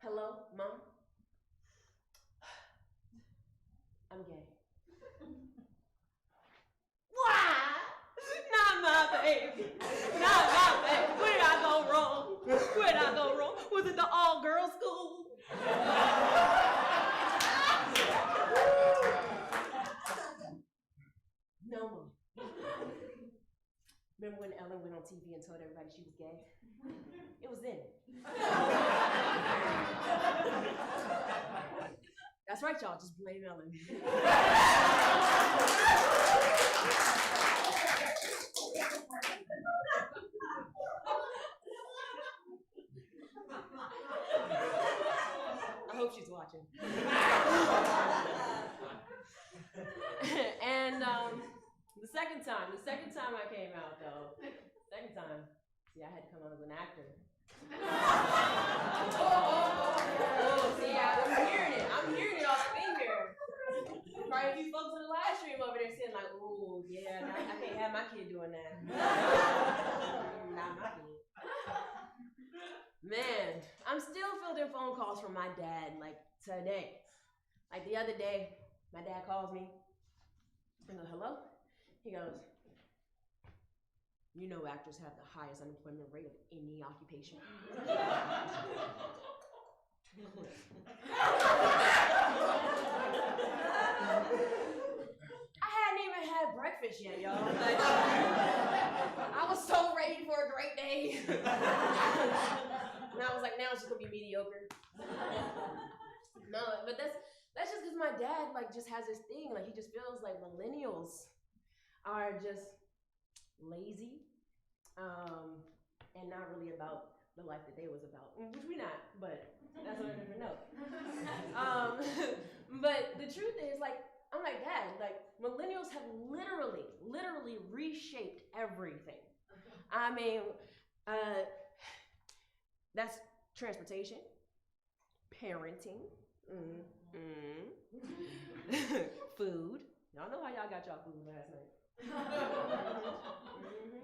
Hello, Mom? I'm gay. Why? Not my baby. Where did I go wrong? Was it the all-girls school? No, Mom. Remember when Ellen went on TV and told everybody she was gay? It was then. That's right, y'all. Just blame Ellen. I hope she's watching. And the second time I came out though, see, I had to come out as an actor. See, I'm hearing it off finger. Probably a few folks in the live stream over there saying like, oh yeah, I can't have my kid doing that. Not my kid. Man, I'm still fielding phone calls from my dad like today. Like the other day, my dad calls me. I go, hello? He goes, You know actors have the highest unemployment rate of any occupation. I hadn't even had breakfast yet, y'all. Like, I was so ready for a great day. And I was like, now it's just gonna be mediocre. No, but that's just because my dad like just has this thing, like he just feels like millennials are just lazy, and not really about the life that they was about, which we not, but that's on a different note. But the truth is, like, I'm like, Dad, like millennials have literally reshaped everything. I mean, that's transportation, parenting, food. Y'all know how y'all got y'all food last night.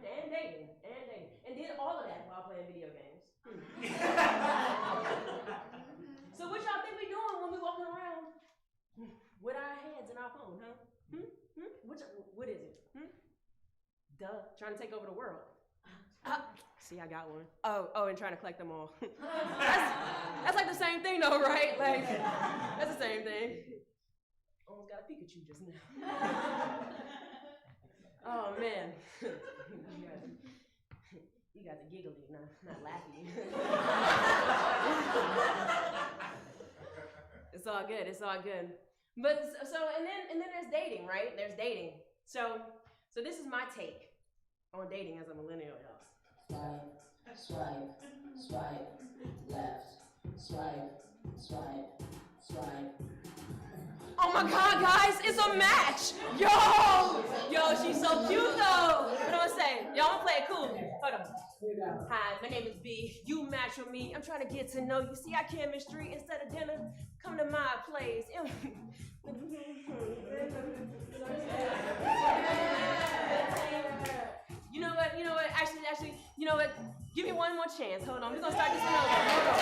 And dating. And did all of that while playing video games. So what y'all think we doing when we walking around with our heads in our phone, huh? What is it? Duh, trying to take over the world. See, I got one. Oh, and trying to collect them all. That's like the same thing though, right? Like, that's the same thing. Almost got a Pikachu just now. Oh man. You guys are giggly, not laughing. It's all good. But so and then there's dating, right? There's dating. So this is my take on dating as a millennial, y'all. Swipe, left, swipe. Oh my God, guys, it's a match! Yo, she's so cute though. What do I say? Y'all wanna play it cool? Hold on. Hi, my name is B. You match with me. I'm trying to get to know you. See our chemistry instead of dinner. Come to my place. You know what? Actually, you know what? Give me one more chance. Hold on. We're gonna start this one over. Hold on.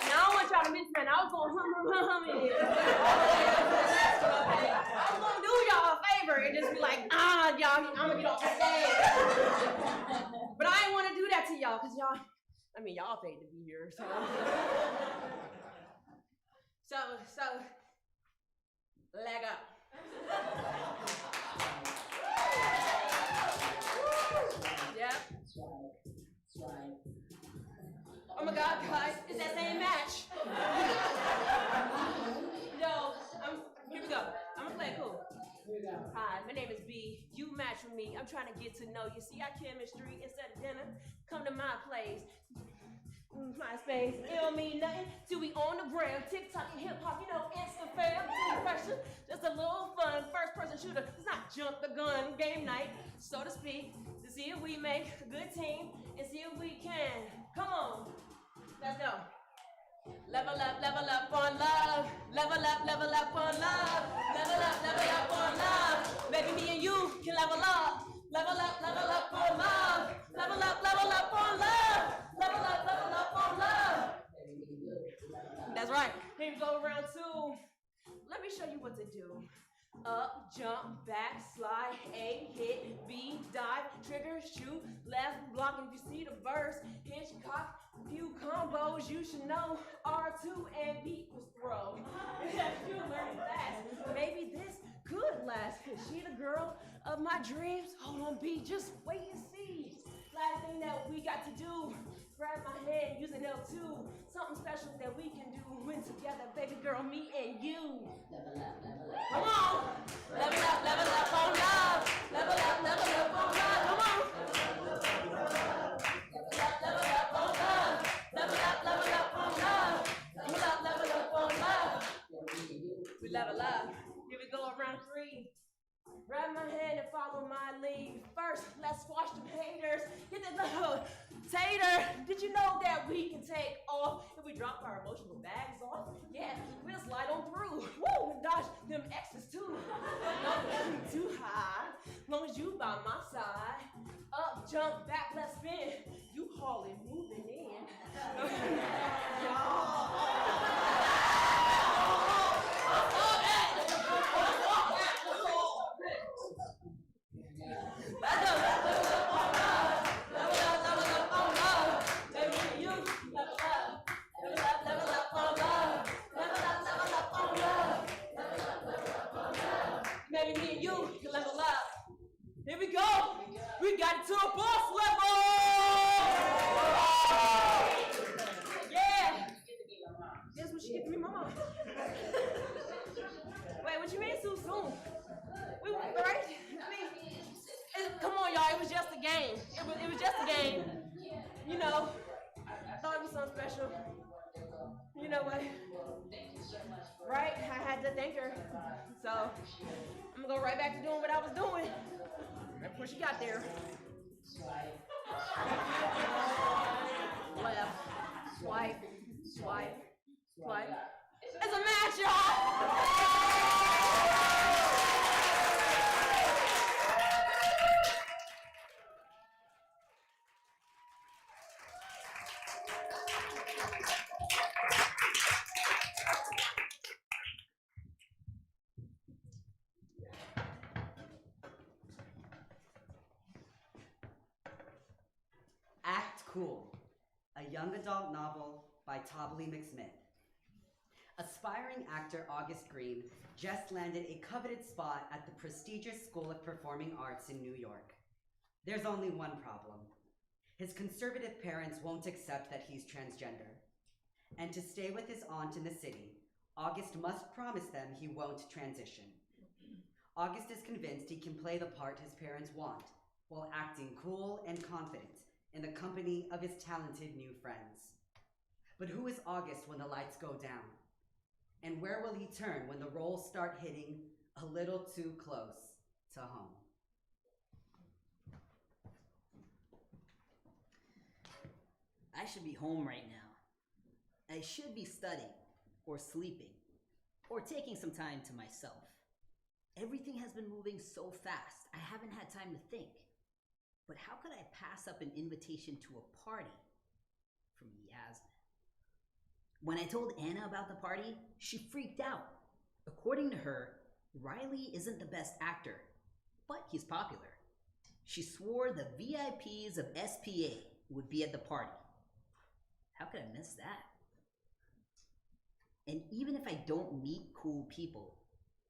I don't want y'all to miss nothing. I was going hum in here. Okay? I was gonna do y'all a favor and just be like, y'all, I'm gonna get off the stage. But I didn't want to do that to y'all, because y'all paid to be here, so. So, leg up. Yep. Swipe. Oh my God, guys, it's that same match. Yo, here we go. I'm gonna play it cool. Hi, my name is B. You match with me. I'm trying to get to know you. See our chemistry instead of dinner. Come to my place. My space. It don't mean nothing till we on the ground. TikTok and hip hop, Insta fam. Pressure. Just a little fun. First person shooter. It's not jump the gun game night, so to speak. To see if we make a good team and see if we can. Come on. Let's go. Level up on love. Level up on love. Level up on love. Baby, me and you can level up. Level up on love. Level up on love. Level up on love. That's right. Here we go around two. Let me show you what to do. Up, jump, back, slide, A, hit, B, dive, trigger, shoot, left, block, and if you see the verse, Hitchcock, few combos you should know, R2 and B equals throw. You learn fast, maybe this could last, cause she the girl of my dreams. Hold on, B, just wait and see. Last thing that we got to do, grab my hand using L2, something special that we can do when together, baby girl, me and you. Level up. Come on. Level up on love. Level up on love. Come on. Level up on love. Level up on love. Level up on love. We level up. Here we go around three. Grab my hand and follow my lead. First, let's squash them haters. Hit that little tater. Did you know that we can take off if we drop our emotional bags off? Yeah, we'll slide on through. Woo, and dodge them X's too. Don't too high, long as you by my side. Up, jump, back, let's spin. You hauling, moving in. we go. We got it to a boss level. Yeah. That's what she get to me, mama. Wait, what you mean so soon? We right? I mean, come on, y'all. It was just a game. It was just a game. You know, I thought it was something special. You know what? Right? I had to thank her. So I'm gonna go right back to doing what I was doing right before she got there. Left, swipe, swipe, swipe. It's a match, y'all! Act Cool, a young adult novel by Adly Garcia. Aspiring actor August Green just landed a coveted spot at the prestigious School of Performing Arts in New York. There's only one problem. His conservative parents won't accept that he's transgender. And to stay with his aunt in the city, August must promise them he won't transition. August is convinced he can play the part his parents want while acting cool and confident in the company of his talented new friends. But who is August when the lights go down? And where will he turn when the roles start hitting a little too close to home? I should be home right now. I should be studying, or sleeping, or taking some time to myself. Everything has been moving so fast, I haven't had time to think. But how could I pass up an invitation to a party from Yasmin? When I told Anna about the party, she freaked out. According to her, Riley isn't the best actor, but he's popular. She swore the VIPs of SPA would be at the party. How could I miss that? And even if I don't meet cool people,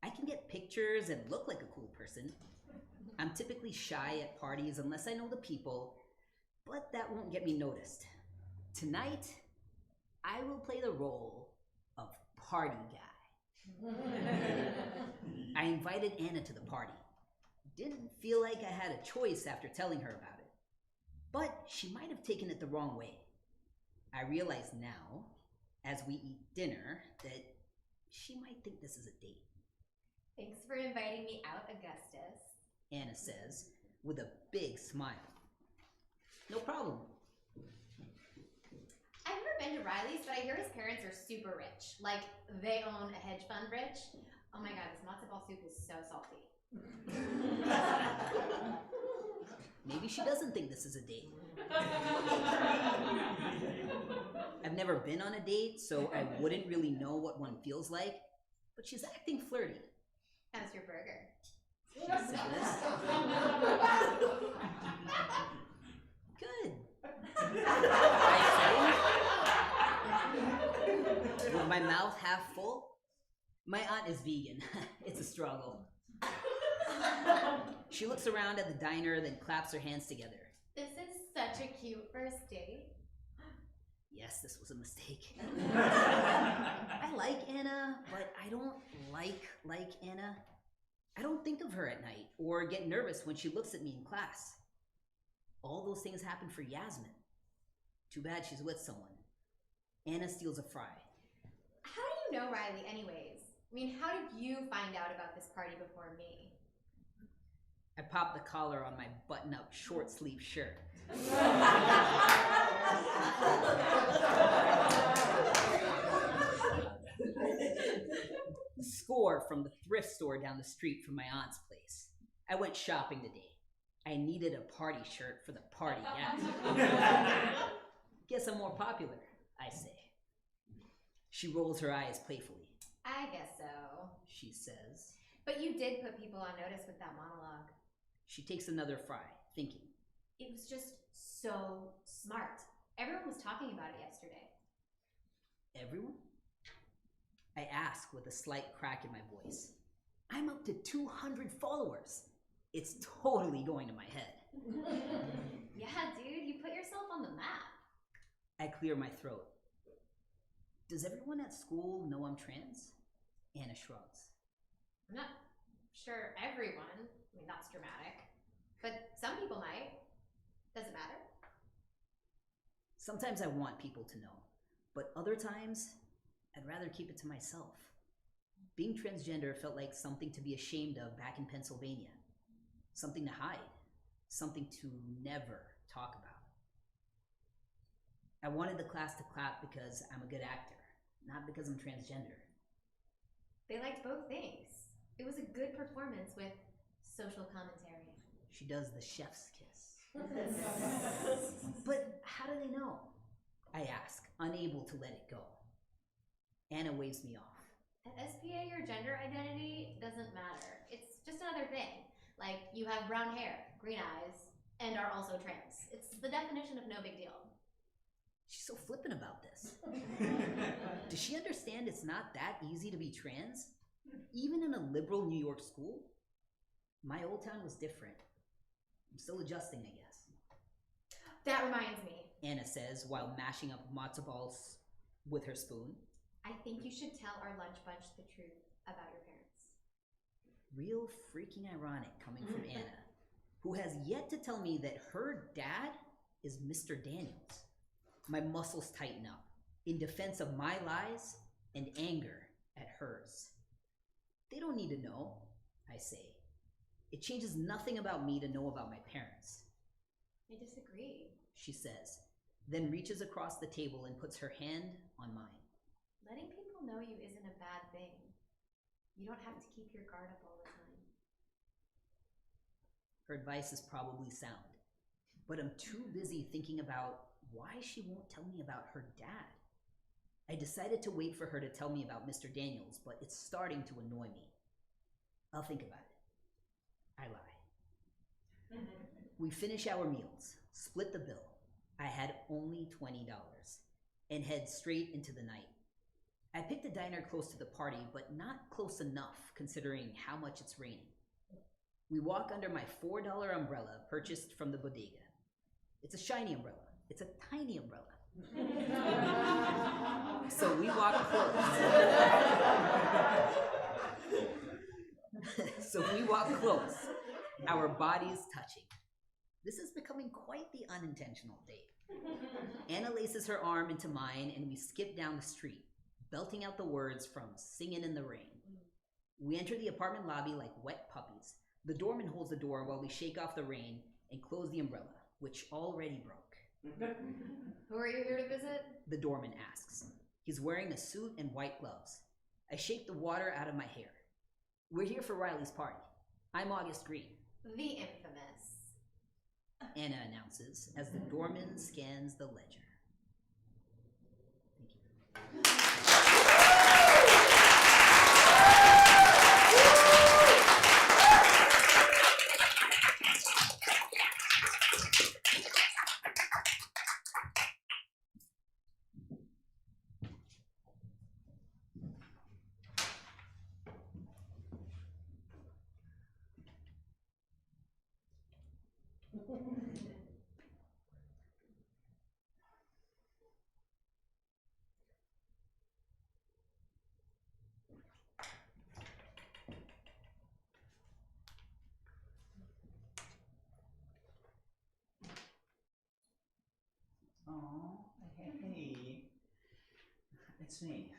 I can get pictures and look like a cool person. I'm typically shy at parties unless I know the people, but that won't get me noticed. Tonight, I will play the role of party guy. I invited Anna to the party. Didn't feel like I had a choice after telling her about it, but she might have taken it the wrong way. I realize now, as we eat dinner, that she might think this is a date. Thanks for inviting me out, Augustus. Anna says, with a big smile. No problem. I've never been to Riley's, but I hear his parents are super rich. Like, they own a hedge fund rich. Oh my god, this matzo ball soup is so salty. Maybe she doesn't think this is a date. I've never been on a date, so I wouldn't really know what one feels like, but she's acting flirty. How's your burger? She says, good. I say, with my mouth half full. My aunt is vegan. It's a struggle. She looks around at the diner, then claps her hands together. This is such a cute first date. Yes, this was a mistake. I like Anna, but I don't like Anna. I don't think of her at night or get nervous when she looks at me in class. All those things happen for Yasmin. Too bad she's with someone. Anna steals a fry. How do you know Riley anyways? I mean, how did you find out about this party before me? I pop the collar on my button-up short-sleeve shirt. A score from the thrift store down the street from my aunt's place. I went shopping today. I needed a party shirt for the party, yeah. Guess I'm more popular, I say. She rolls her eyes playfully. I guess so. She says. But you did put people on notice with that monologue. She takes another fry, thinking. It was just so smart. Everyone was talking about it yesterday. Everyone? I ask with a slight crack in my voice. I'm up to 200 followers. It's totally going to my head. Yeah, dude, you put yourself on the map. I clear my throat. Does everyone at school know I'm trans? Anna shrugs. I'm not sure everyone. I mean, that's dramatic. But some people might. Does it matter? Sometimes I want people to know, but other times, I'd rather keep it to myself. Being transgender felt like something to be ashamed of back in Pennsylvania. Something to hide. Something to never talk about. I wanted the class to clap because I'm a good actor, not because I'm transgender. They liked both things. It was a good performance with social commentary. She does the chef's kiss. But how do they know? I ask, unable to let it go. Anna waves me off. At SPA, your gender identity doesn't matter. It's just another thing. Like, you have brown hair, green eyes, and are also trans. It's the definition of no big deal. She's so flippant about this. Does she understand it's not that easy to be trans? Even in a liberal New York school? My old town was different. I'm still adjusting, I guess. That reminds me. Anna says while mashing up matzo balls with her spoon. I think you should tell our lunch bunch the truth about your parents. Real freaking ironic coming from Anna, who has yet to tell me that her dad is Mr. Daniels. My muscles tighten up in defense of my lies and anger at hers. They don't need to know, I say. It changes nothing about me to know about my parents. I disagree. She says, then reaches across the table and puts her hand on mine. Letting people know you isn't a bad thing. You don't have to keep your guard up all the time. Her advice is probably sound, but I'm too busy thinking about why she won't tell me about her dad. I decided to wait for her to tell me about Mr. Daniels, but it's starting to annoy me. I'll think about it. I lie. We finish our meals, split the bill. I had only $20 and head straight into the night. I picked a diner close to the party, but not close enough considering how much it's raining. We walk under my $4 umbrella purchased from the bodega. It's a shiny umbrella. It's a tiny umbrella. So we walk close. Our bodies touching. This is becoming quite the unintentional date. Anna laces her arm into mine and we skip down the street, belting out the words from Singin' in the Rain. We enter the apartment lobby like wet puppies. The doorman holds the door while we shake off the rain and close the umbrella, which already broke. Who are you here to visit? The doorman asks. He's wearing a suit and white gloves. I shake the water out of my hair. We're here for Riley's party. I'm August Green. The infamous. Anna announces as the doorman scans the ledger. Thank you. Oh, hey. It's me.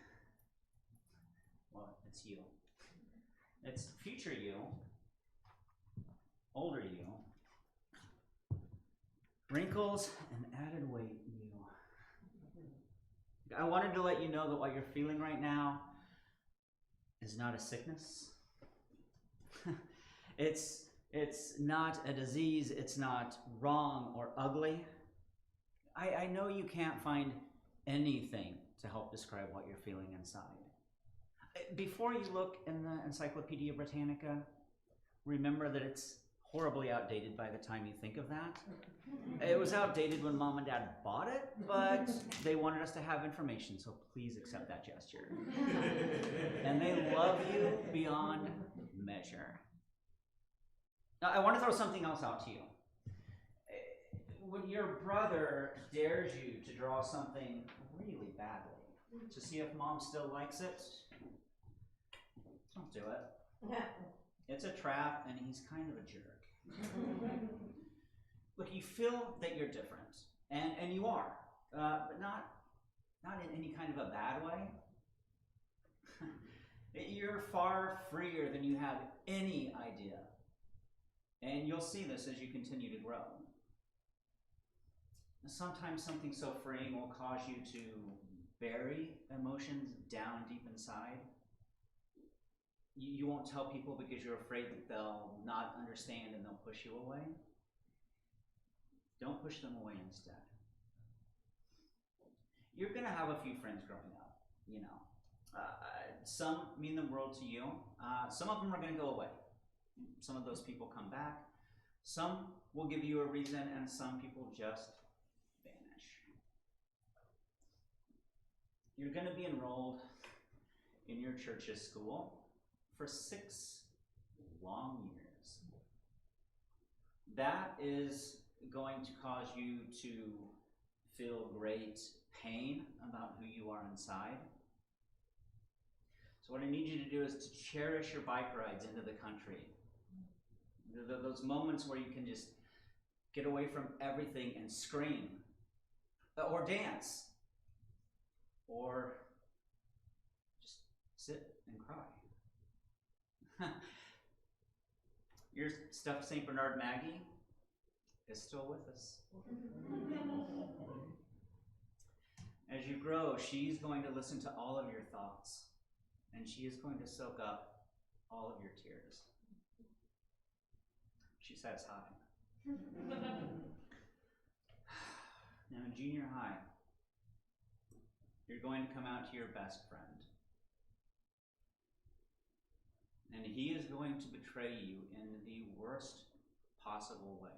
Well, it's you. It's future you. Older you. Wrinkles and added weight you. I wanted to let you know that what you're feeling right now is not a sickness. It's not a disease. It's not wrong or ugly. I know you can't find anything to help describe what you're feeling inside. Before you look in the Encyclopedia Britannica, remember that it's horribly outdated by the time you think of that. It was outdated when Mom and Dad bought it, but they wanted us to have information, so please accept that gesture. And they love you beyond measure. Now, I want to throw something else out to you. When your brother dares you to draw something really badly to see if mom still likes it, don't do it. It's a trap, and he's kind of a jerk. Look, you feel that you're different, and you are, but not in any kind of a bad way. You're far freer than you have any idea, and you'll see this as you continue to grow. Sometimes something so freeing will cause you to bury emotions down deep inside. You won't tell people because you're afraid that they'll not understand and they'll push you away. Don't push them away instead. You're gonna have a few friends growing up, you know. Some mean the world to you. Some of them are gonna go away. Some of those people come back. Some will give you a reason, and some people just vanish. You're gonna be enrolled in your church's school for 6 long years. That is going to cause you to feel great pain about who you are inside. So what I need you to do is to cherish your bike rides into the country. Those moments where you can just get away from everything and scream, or dance, or just sit and cry. Your stuffed St. Bernard Maggie is still with us. As you grow, she's going to listen to all of your thoughts, and she is going to soak up all of your tears. She says hi. Now in junior high, you're going to come out to your best friend. And he is going to betray you in the worst possible way.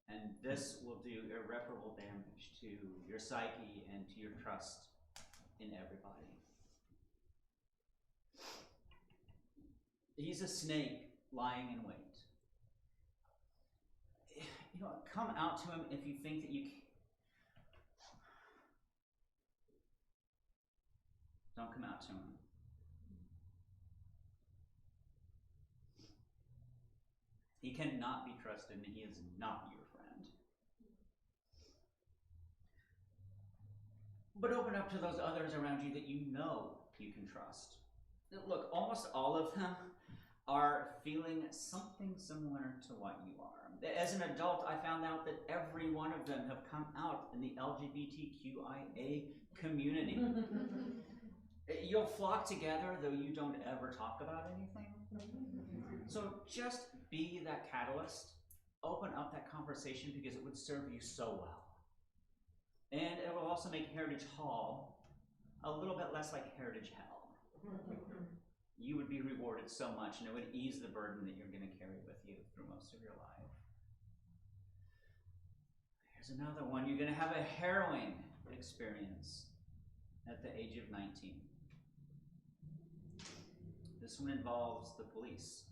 And this will do irreparable damage to your psyche and to your trust in everybody. He's a snake lying in wait. You know, come out to him if you think that you can. Don't come out to him. He cannot be trusted, and he is not your friend. But open up to those others around you that you know you can trust. Look, almost all of them are feeling something similar to what you are. As an adult, I found out that every one of them have come out in the LGBTQIA community. You'll flock together, though you don't ever talk about anything. So just be that catalyst. Open up that conversation because it would serve you so well. And it will also make Heritage Hall a little bit less like Heritage Hell. You would be rewarded so much, and it would ease the burden that you're going to carry with you through most of your life. Here's another one. You're going to have a harrowing experience at the age of 19. This one involves the police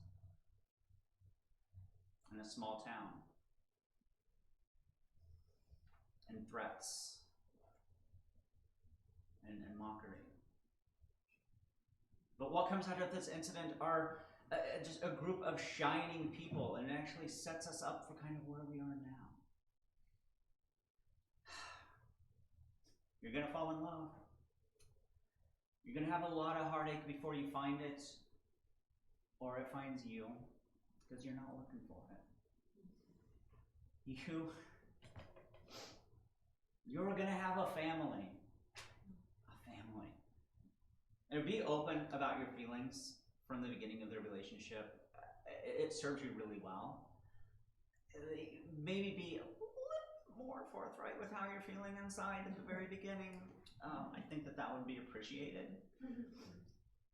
in a small town, and threats and mockery. But what comes out of this incident are just a group of shining people, and it actually sets us up for kind of where we are now. You're going to fall in love. You're going to have a lot of heartache before you find it, or it finds you, because you're not looking for it. You're going to have a family. And be open about your feelings from the beginning of the relationship. It serves you really well. Maybe be a little more forthright with how you're feeling inside at the very beginning. I think that would be appreciated.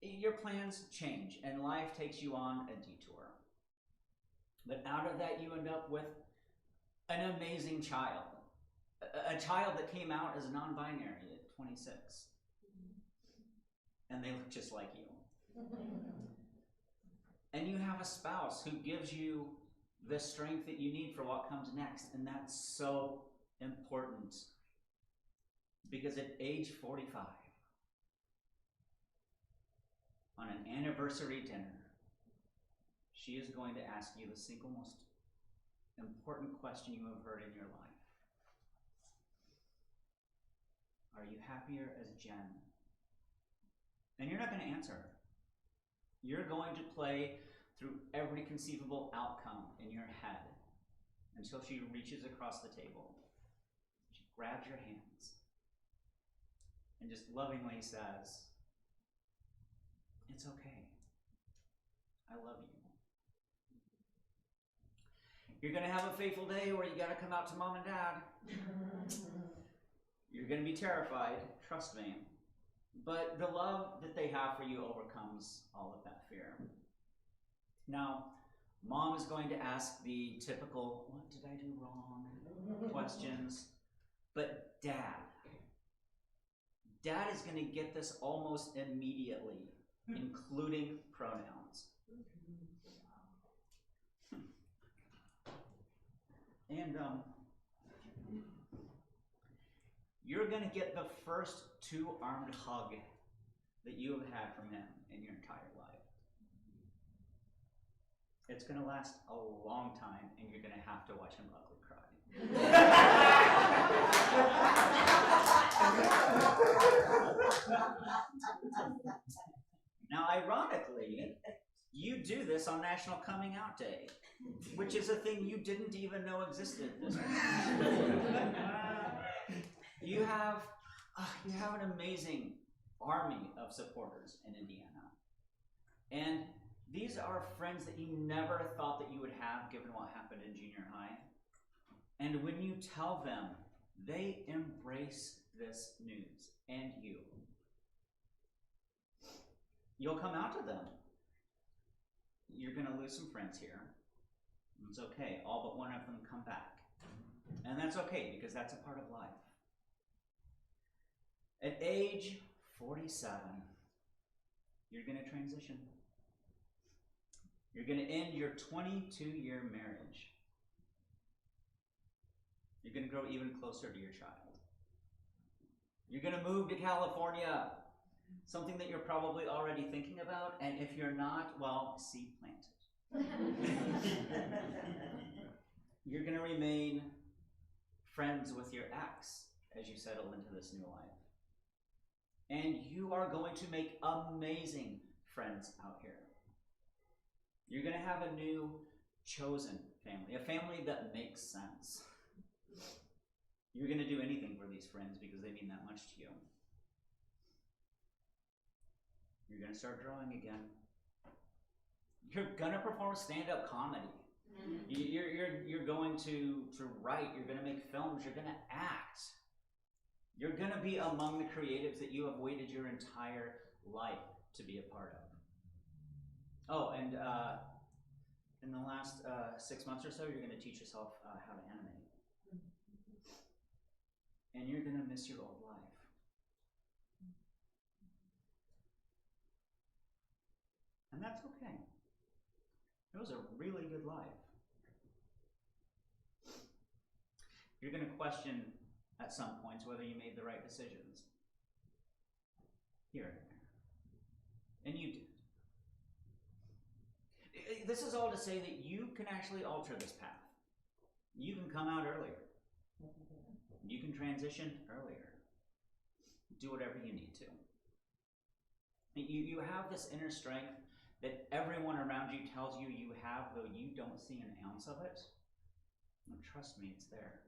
Your plans change, and life takes you on a detour. But out of that, you end up with an amazing child. A child that came out as non-binary at 26. And they look just like you. And you have a spouse who gives you the strength that you need for what comes next. And that's so important. Because at age 45, on an anniversary dinner, she is going to ask you the single most important question you have heard in your life. Are you happier as Jen? And you're not going to answer her. You're going to play through every conceivable outcome in your head until she reaches across the table. She grabs your hands and just lovingly says, "It's okay. I love you." You're going to have a fateful day where you got to come out to mom and dad. You're going to be terrified, trust me. But the love that they have for you overcomes all of that fear. Now, mom is going to ask the typical, "What did I do wrong?" questions. But dad is going to get this almost immediately, including pronouns. And you're going to get the first two-armed hug that you have had from him in your entire life. It's going to last a long time, and you're going to have to watch him ugly cry. Now, ironically, you do this on National Coming Out Day, which is a thing you didn't even know existed this week. You have an amazing army of supporters in Indiana. And these are friends that you never thought that you would have given what happened in junior high. And when you tell them, they embrace this news, and you. You'll come out to them. You're going to lose some friends here. It's okay. All but one of them come back. And that's okay, because that's a part of life. At age 47, you're going to transition. You're going to end your 22-year marriage. You're going to grow even closer to your child. You're going to move to California, something that you're probably already thinking about, and if you're not, well, seed planted. You're going to remain friends with your ex as you settle into this new life. And you are going to make amazing friends out here. You're going to have a new chosen family, a family that makes sense. You're going to do anything for these friends because they mean that much to you. You're going to start drawing again. You're going to perform stand-up comedy. You're going to write. You're going to make films. You're going to act. You're going to be among the creatives that you have waited your entire life to be a part of. Oh, and in the last 6 months or so, you're going to teach yourself how to animate. And you're going to miss your old life. And that's okay. It was a really good life. You're going to question at some points whether you made the right decisions. Here and there. And you did. This is all to say that you can actually alter this path. You can come out earlier. You can transition earlier. Do whatever you need to. You have this inner strength that everyone around you tells you you have, though you don't see an ounce of it. And trust me, it's there.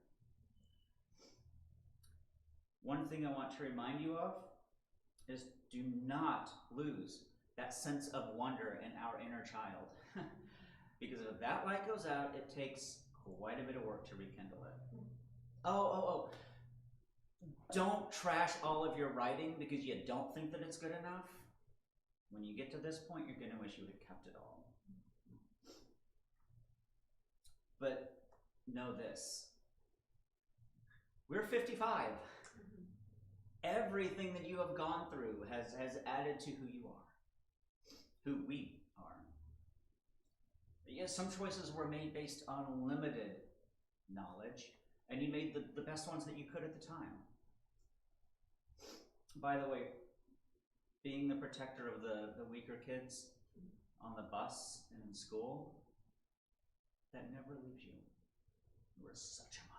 One thing I want to remind you of is do not lose that sense of wonder in our inner child. Because if that light goes out, it takes quite a bit of work to rekindle it. Oh. Don't trash all of your writing because you don't think that it's good enough. When you get to this point, you're going to wish you had kept it all. But know this. We're 55. Everything that you have gone through has added to who you are, who we are. Yeah, some choices were made based on limited knowledge, and you made the best ones that you could at the time. By the way, being the protector of the weaker kids on the bus and in school, that never leaves you. You were such a mother.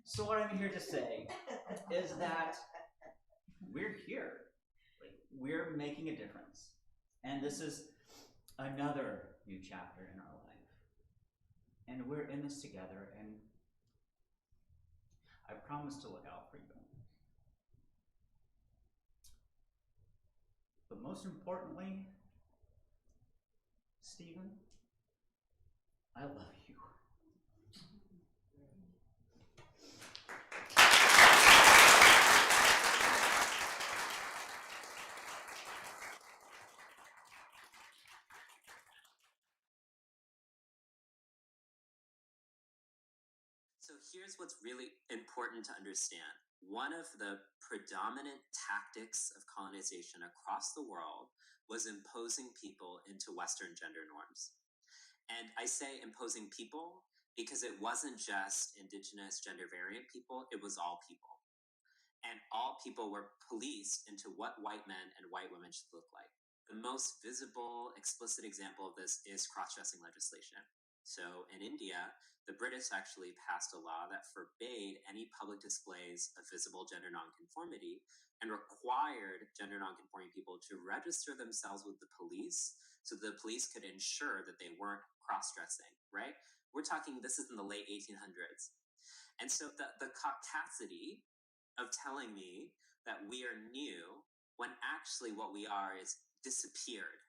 So what I'm here to say is that we're here. Like, we're making a difference. And this is another new chapter in our life. And we're in this together, and I promise to look out for you. But most importantly, Stephen, I love you. So here's what's really important to understand. One of the predominant tactics of colonization across the world was imposing people into Western gender norms. And I say imposing people because it wasn't just indigenous gender variant people, it was all people. And all people were policed into what white men and white women should look like. The most visible, explicit example of this is cross-dressing legislation. So in India, the British actually passed a law that forbade any public displays of visible gender nonconformity and required gender nonconforming people to register themselves with the police so the police could ensure that they weren't cross-dressing, right? We're talking, this is in the late 1800s. And so the caucasity of telling me that we are new when actually what we are is disappeared.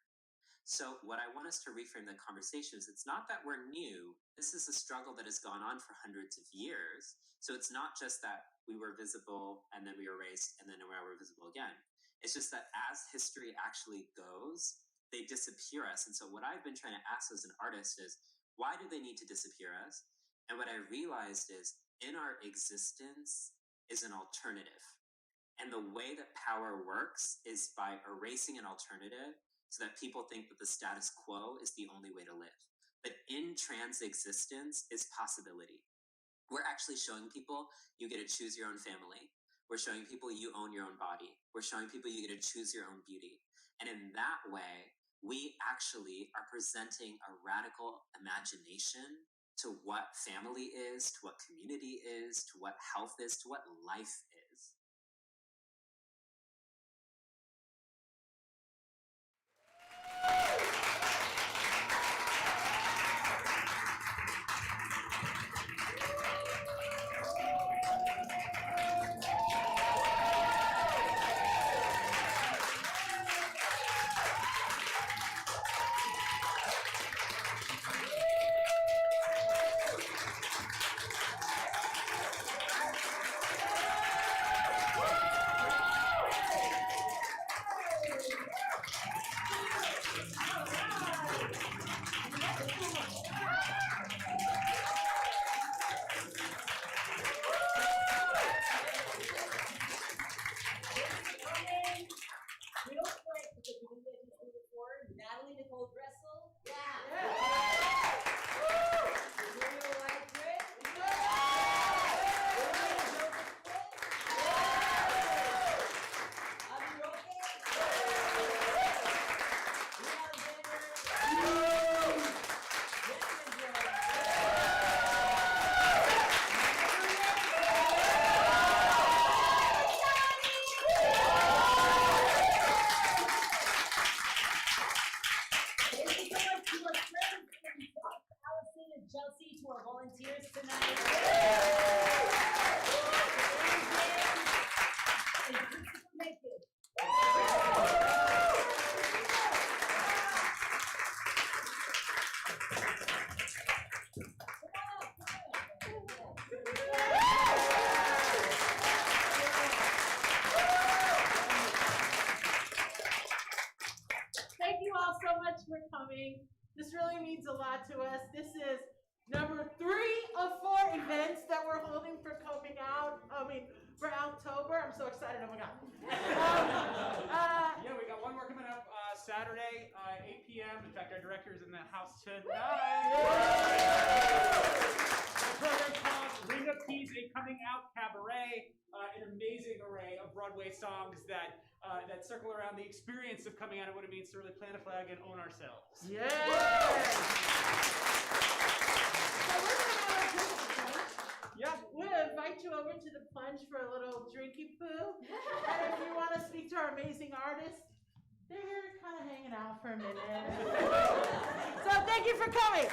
So what I want us to reframe the conversation is it's not that we're new. This is a struggle that has gone on for hundreds of years. So it's not just that we were visible and then we were erased and then now we're visible again. It's just that as history actually goes, they disappear us. And so what I've been trying to ask as an artist is, why do they need to disappear us? And what I realized is in our existence is an alternative. And the way that power works is by erasing an alternative so that people think that the status quo is the only way to live. But in trans existence is possibility. We're actually showing people you get to choose your own family. We're showing people you own your own body. We're showing people you get to choose your own beauty. And in that way, we actually are presenting a radical imagination to what family is, to what community is, to what health is, to what life is. Real quick, because we didn't get to do it before, Natalie, Nicole, Dressel. Yeah. Vittorio, Wyatt, Quinn. Adly Chelsea, to our volunteers tonight. And Christopher Maikish. Thank you all so much for coming. This really means a lot to us. This is number 3 of 4 events that we're holding for coming out. For OUTober. I'm so excited. Oh my God. Yeah, we got one more coming up Saturday, 8 p.m. In fact, our director's in the house tonight. The program's called Ring of Keys, a Coming Out Cabaret. An amazing array of Broadway songs that circle around the experience of coming out and what it means to really plant a flag and own ourselves. Yes! So we're going to have a drink. Yeah. We're going to invite you over to the plunge for a little drinky poo. And if you want to speak to our amazing artists, they're here kind of hanging out for a minute. So thank you for coming.